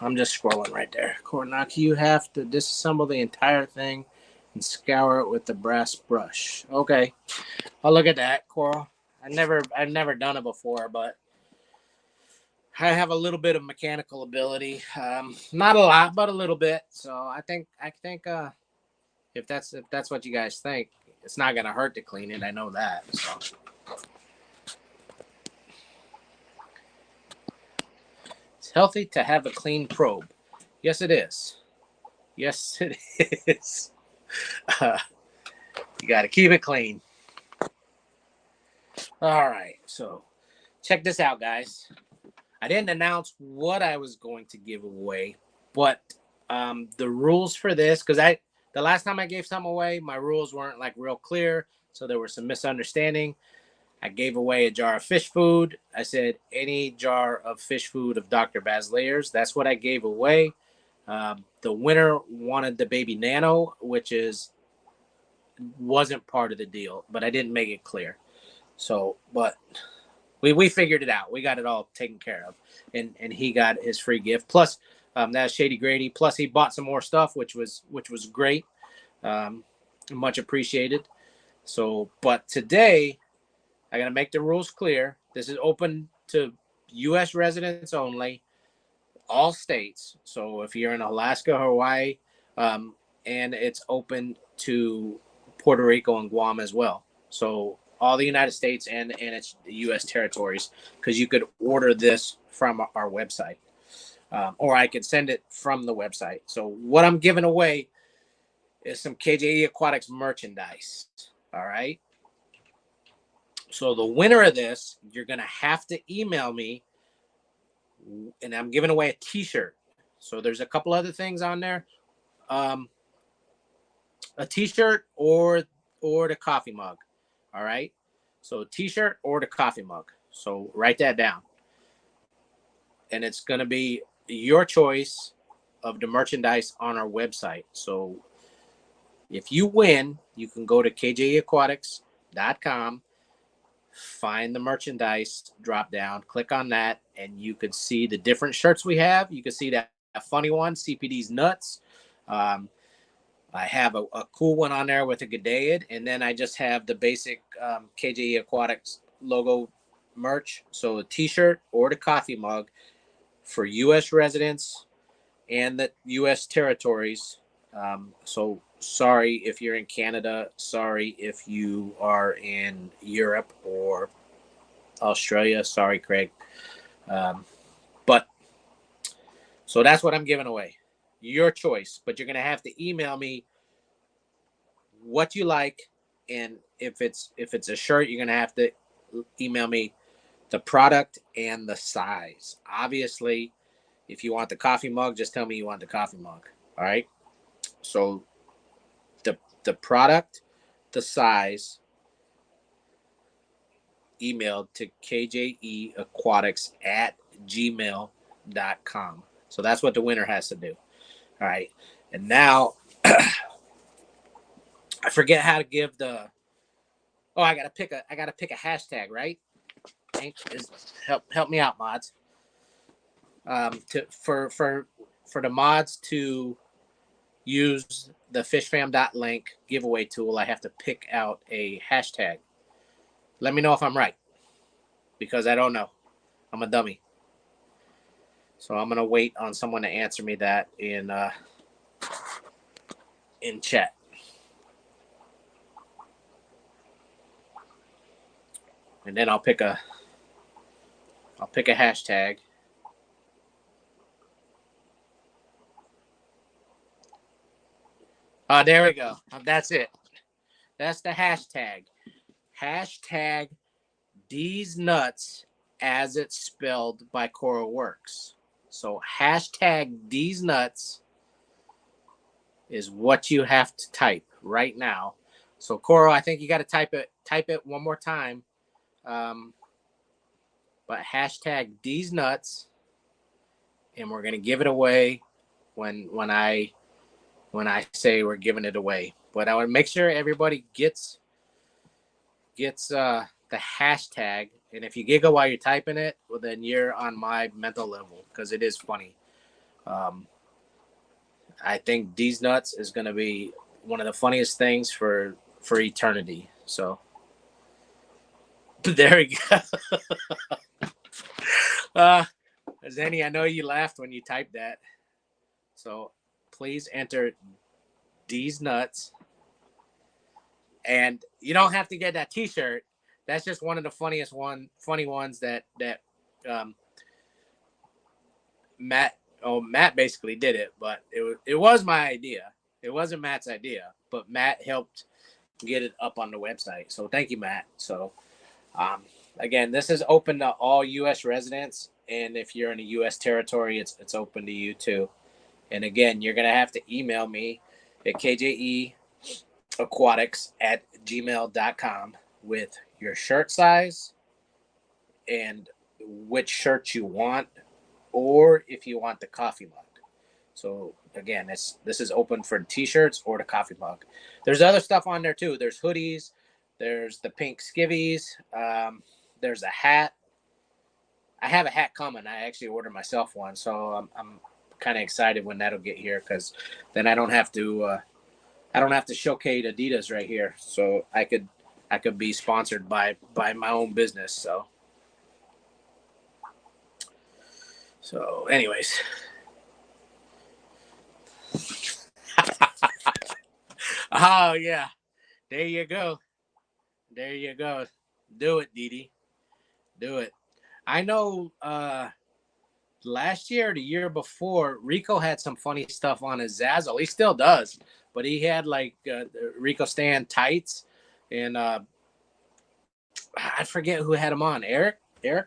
[SPEAKER 1] I'm just scrolling right there. Kornaki, you have to disassemble the entire thing and scour it with the brass brush. Okay, I'll look at that, Coral. I've never done it before, but I have a little bit of mechanical ability. Not a lot, but a little bit. So I think if that's what you guys think, it's not gonna hurt to clean it. I know that. So. It's healthy to have a clean probe. Yes, it is. Yes, it is. You got to keep it clean. All right. So check this out, guys. I didn't announce what I was going to give away, but the rules for this, because the last time I gave something away, my rules weren't like real clear. So there was some misunderstanding. I gave away a jar of fish food. I said any jar of fish food of Dr. Baslier's. That's what I gave away. The winner wanted the baby nano, which wasn't part of the deal, but I didn't make it clear. So, but we figured it out. We got it all taken care of, and he got his free gift. Plus, that's Shady Grady. Plus, he bought some more stuff, which was great, much appreciated. So, but today, I got to make the rules clear. This is open to U.S. residents only, all states. So if you're in Alaska, Hawaii, and it's open to Puerto Rico and Guam as well. So all the United States and its U.S. territories, because you could order this from our website, or I could send it from the website. So what I'm giving away is some KJE Aquatics merchandise. All right. So the winner of this, you're going to have to email me, and I'm giving away a t-shirt. So there's a couple other things on there. a t-shirt or the coffee mug. All right. So t-shirt or the coffee mug. So write that down. And it's going to be your choice of the merchandise on our website. So if you win, you can go to kjaquatics.com, find the merchandise drop down, click on that, and you can see the different shirts we have. You can see that funny one, CPD's Nuts. I have a cool one on there with a G'dayad, and then I just have the basic KJE Aquatics logo merch. So a t-shirt or the coffee mug for U.S. residents and the U.S. territories. So sorry if you're in Canada. Sorry if you are in Europe or Australia. Sorry, Craig. But so that's what I'm giving away. Your choice, but you're going to have to email me what you like, and if it's a shirt, you're going to have to email me the product and the size. Obviously, if you want the coffee mug, just tell me you want the coffee mug. All right. So the product, the size, emailed to kjeaquatics@gmail.com. So that's what the winner has to do. All right. And now I forget how to give the. Oh, I gotta pick a hashtag, right? Help me out, mods. For the mods to use the fishfam.link giveaway tool, I have to pick out a hashtag. Let me know if I'm right, because I don't know. I'm a dummy. So I'm gonna wait on someone to answer me that in chat. And then I'll pick a hashtag. Oh, there we go. That's it. That's the hashtag. Hashtag D's Nuts as it's spelled by Coral Works. So hashtag D's Nuts is what you have to type right now. So Coral, I think you got to type it one more time. But hashtag D's Nuts, and we're gonna give it away when I say we're giving it away. But I want to make sure everybody gets the hashtag. And if you giggle while you're typing it, well, then you're on my mental level, because it is funny. I think D's Nuts is going to be one of the funniest things for eternity. So there we go. Zenny, I know you laughed when you typed that. So please enter D's Nuts. And you don't have to get that t-shirt. That's just one of the funny ones that Matt basically did it, but it was my idea. It wasn't Matt's idea, but Matt helped get it up on the website. So thank you, Matt. So again, this is open to all U.S. residents, and if you're in a U.S. territory, it's open to you too. And again, you're gonna have to email me at kjeaquatics@gmail.com with your shirt size and which shirt you want, or if you want the coffee mug. So again, this is open for t-shirts or the coffee mug. There's other stuff on there too. There's hoodies, there's the pink skivvies, there's a hat. I have a hat coming. I actually ordered myself one, so I'm kind of excited when that'll get here, because then I don't have to showcase Adidas right here. So I could be sponsored by my own business. So anyways. Oh yeah. There you go. Do it, Didi. Do it. I know last year or the year before, Rico had some funny stuff on his Zazzle. He still does, but he had like Rico Stan tights, and I forget who had them on. Eric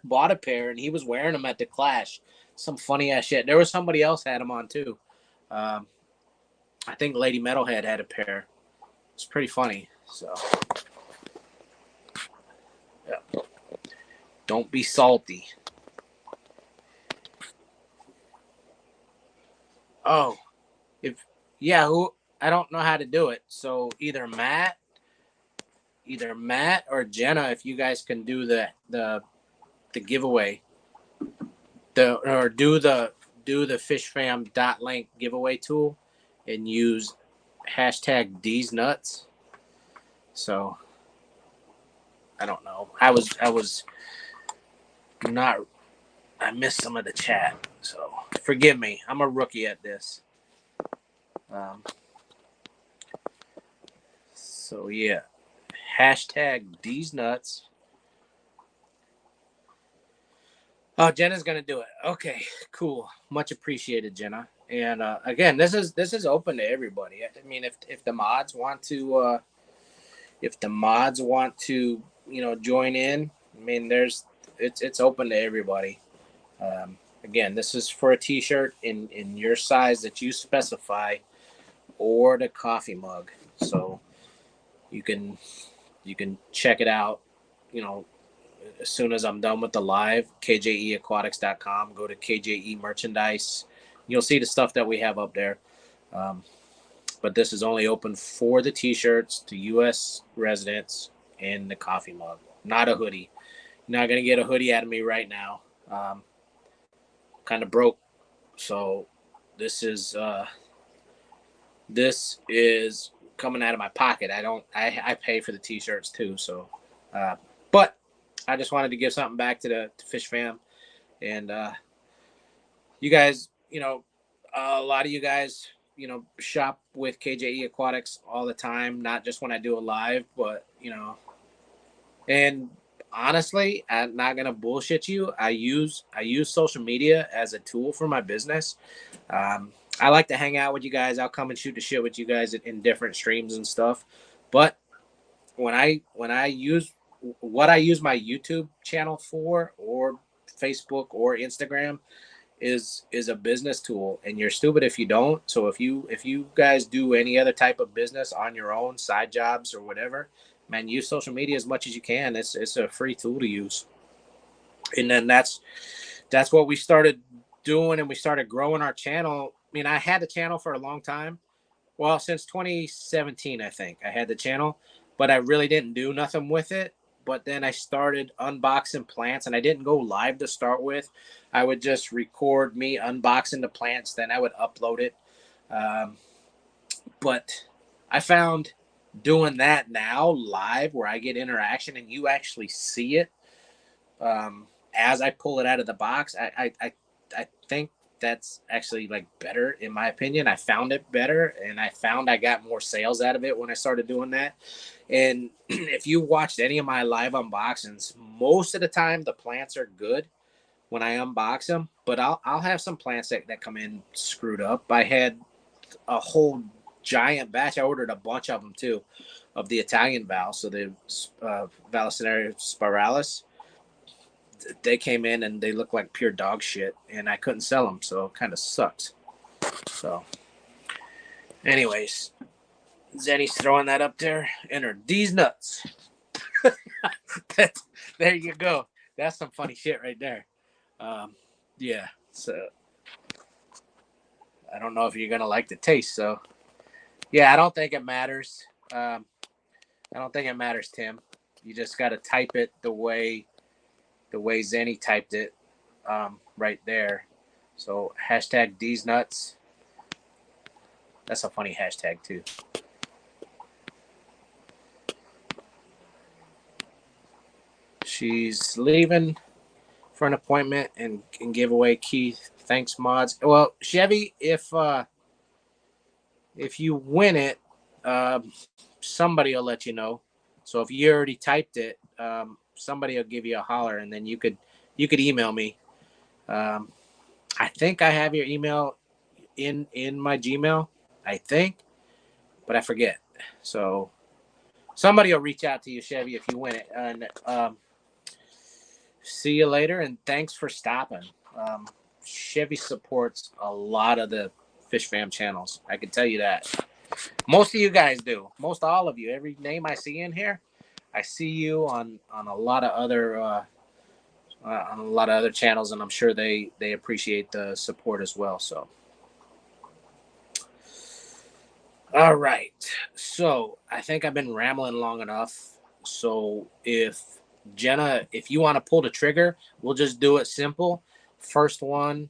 [SPEAKER 1] bought a pair, and he was wearing them at the Clash. Some funny ass shit. There was somebody else had them on too. I think Lady Metalhead had a pair. It's pretty funny. So, yeah. Don't be salty. Oh, if yeah, who I don't know how to do it. So either Matt or Jenna, if you guys can do the giveaway, do the fishfam.link giveaway tool and use hashtag D's nuts. So I don't know. I was not. I missed some of the chat, so forgive me. I'm a rookie at this. So yeah, hashtag D's nuts. Oh, Jenna's gonna do it. Okay, cool. Much appreciated, Jenna. And again, this is open to everybody. I mean, if the mods want to join in, I mean, it's open to everybody. Again, this is for a T-shirt in your size that you specify, or the coffee mug. So you can check it out. You know, as soon as I'm done with the live, kjeaquatics.com. Go to KJE merchandise. You'll see the stuff that we have up there. But this is only open for the T-shirts to U.S. residents and the coffee mug, not a hoodie. You're not gonna get a hoodie out of me right now. Kind of broke, so this is coming out of my pocket. I pay for the T-shirts too. So, but I just wanted to give something back to Fish Fam, and you guys, a lot of you guys, shop with KJE Aquatics all the time, not just when I do a live, but and honestly, I'm not gonna bullshit you. I use social media as a tool for my business. I like to hang out with you guys. I'll come and shoot the shit with you guys in different streams and stuff. But when I use what I use my YouTube channel for, or Facebook or Instagram, is a business tool, and you're stupid if you don't. So if you guys do any other type of business on your own, side jobs or whatever, man, use social media as much as you can. It's a free tool to use. And then that's what we started doing, and we started growing our channel. I mean, I had the channel for a long time. Well, since 2017, I think I had the channel, but I really didn't do nothing with it. But then I started unboxing plants, and I didn't go live to start with. I would just record me unboxing the plants, then I would upload it. But I found doing that now live, where I get interaction and you actually see it as I pull it out of the box, I think that's actually like better, in my opinion. I found it better, and I found I got more sales out of it when I started doing that. And if you watched any of my live unboxings, most of the time the plants are good when I unbox them, but I'll have some plants that come in screwed up. I had a whole giant batch. I ordered a bunch of them too, of the Italian Val, so the Vallisneria spiralis. They came in and they looked like pure dog shit, and I couldn't sell them, so it kind of sucks. So, anyways, Zenny's throwing that up there. Enter D's nuts. There you go. That's some funny shit right there. Yeah. So I don't know if you're gonna like the taste. So yeah, I don't think it matters. I don't think it matters, Tim. You just got to type it the way Zenny typed it, right there. So hashtag D's nuts. That's a funny hashtag too. She's leaving for an appointment and can give away Keith. Thanks, mods. Well, Chevy, if you win it, somebody will let you know. So if you already typed it, somebody will give you a holler, and then you could email me. I think I have your email in my Gmail, I think, but I forget. So somebody will reach out to you, Chevy, if you win it. And see you later, and thanks for stopping. Chevy supports a lot of the Fish Fam channels. I can tell you that. Most of you guys do. Most all of you. Every name I see in here, I see you on a lot of other on a lot of other channels, and I'm sure they appreciate the support as well. So, all right. So I think I've been rambling long enough. So if Jenna, if you want to pull the trigger, we'll just do it simple. First one,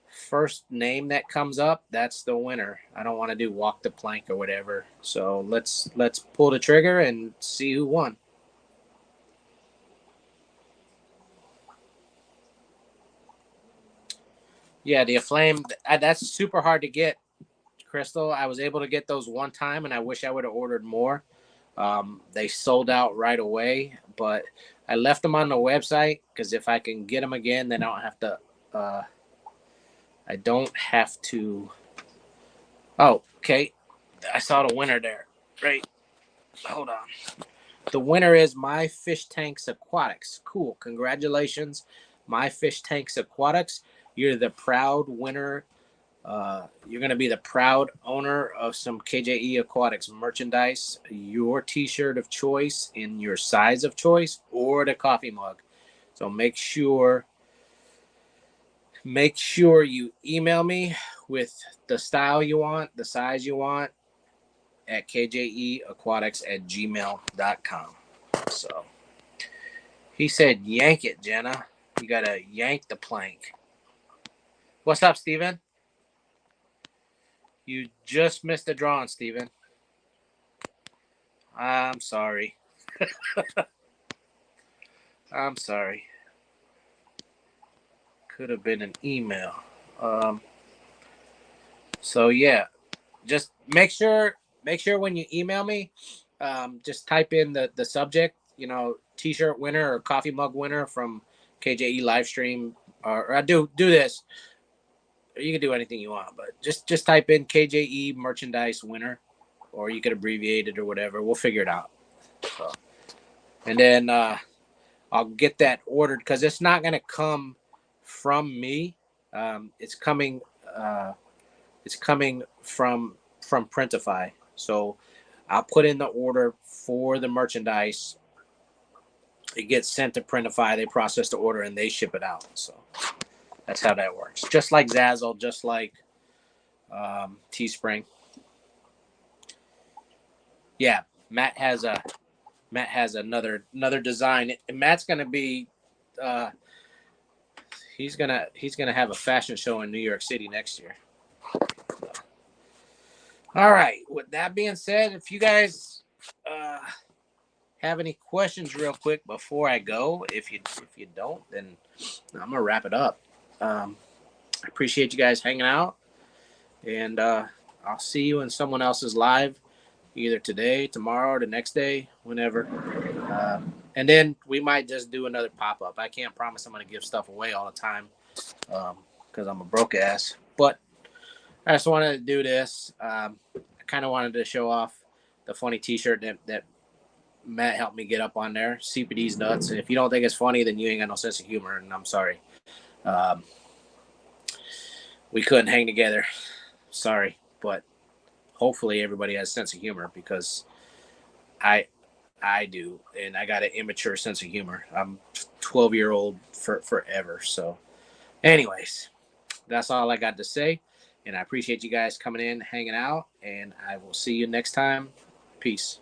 [SPEAKER 1] first name that comes up, that's the winner. I don't want to do walk the plank or whatever. So let's pull the trigger and see who won. Yeah, the Aflame, that's super hard to get, Crystal. I was able to get those one time, and I wish I would have ordered more. They sold out right away, but I left them on the website because if I can get them again, then I don't have to. I don't have to. Oh, okay. I saw the winner there. Right. Hold on. The winner is My Fish Tanks Aquatics. Cool. Congratulations, My Fish Tanks Aquatics. You're the proud winner. You're going to be the proud owner of some KJE Aquatics merchandise, your t-shirt of choice in your size of choice, or the coffee mug. So make sure you email me with the style you want, the size you want at kjeaquatics@gmail.com. So he said, yank it, Jenna. You got to yank the plank. What's up, Steven? You just missed the drawing, Steven. I'm sorry. I'm sorry. Could have been an email. So yeah, just make sure when you email me, just type in the subject, t-shirt winner or coffee mug winner from KJE Livestream, or I do this. You can do anything you want, but just type in KJE merchandise winner, or you could abbreviate it or whatever. We'll figure it out. So, and then I'll get that ordered because it's not going to come from me. It's coming. It's coming from Printify. So I'll put in the order for the merchandise. It gets sent to Printify. They process the order and they ship it out. So that's how that works. Just like Zazzle, just like Teespring. Yeah, Matt has another design. And Matt's gonna be he's gonna have a fashion show in New York City next year. All right. With that being said, if you guys have any questions real quick before I go, if you don't, then I'm gonna wrap it up. I appreciate you guys hanging out, and I'll see you in someone else's live either today, tomorrow, or the next day, whenever. And then we might just do another pop-up. I can't promise I'm going to give stuff away all the time because I'm a broke ass. But I just wanted to do this. I kind of wanted to show off the funny t-shirt that Matt helped me get up on there. CPD's nuts. And if you don't think it's funny, then you ain't got no sense of humor, and I'm sorry. We couldn't hang together. Sorry. But hopefully everybody has a sense of humor because I do, and I got an immature sense of humor. I'm 12-year-old forever. So anyways, that's all I got to say, and I appreciate you guys coming in, hanging out, and I will see you next time. Peace.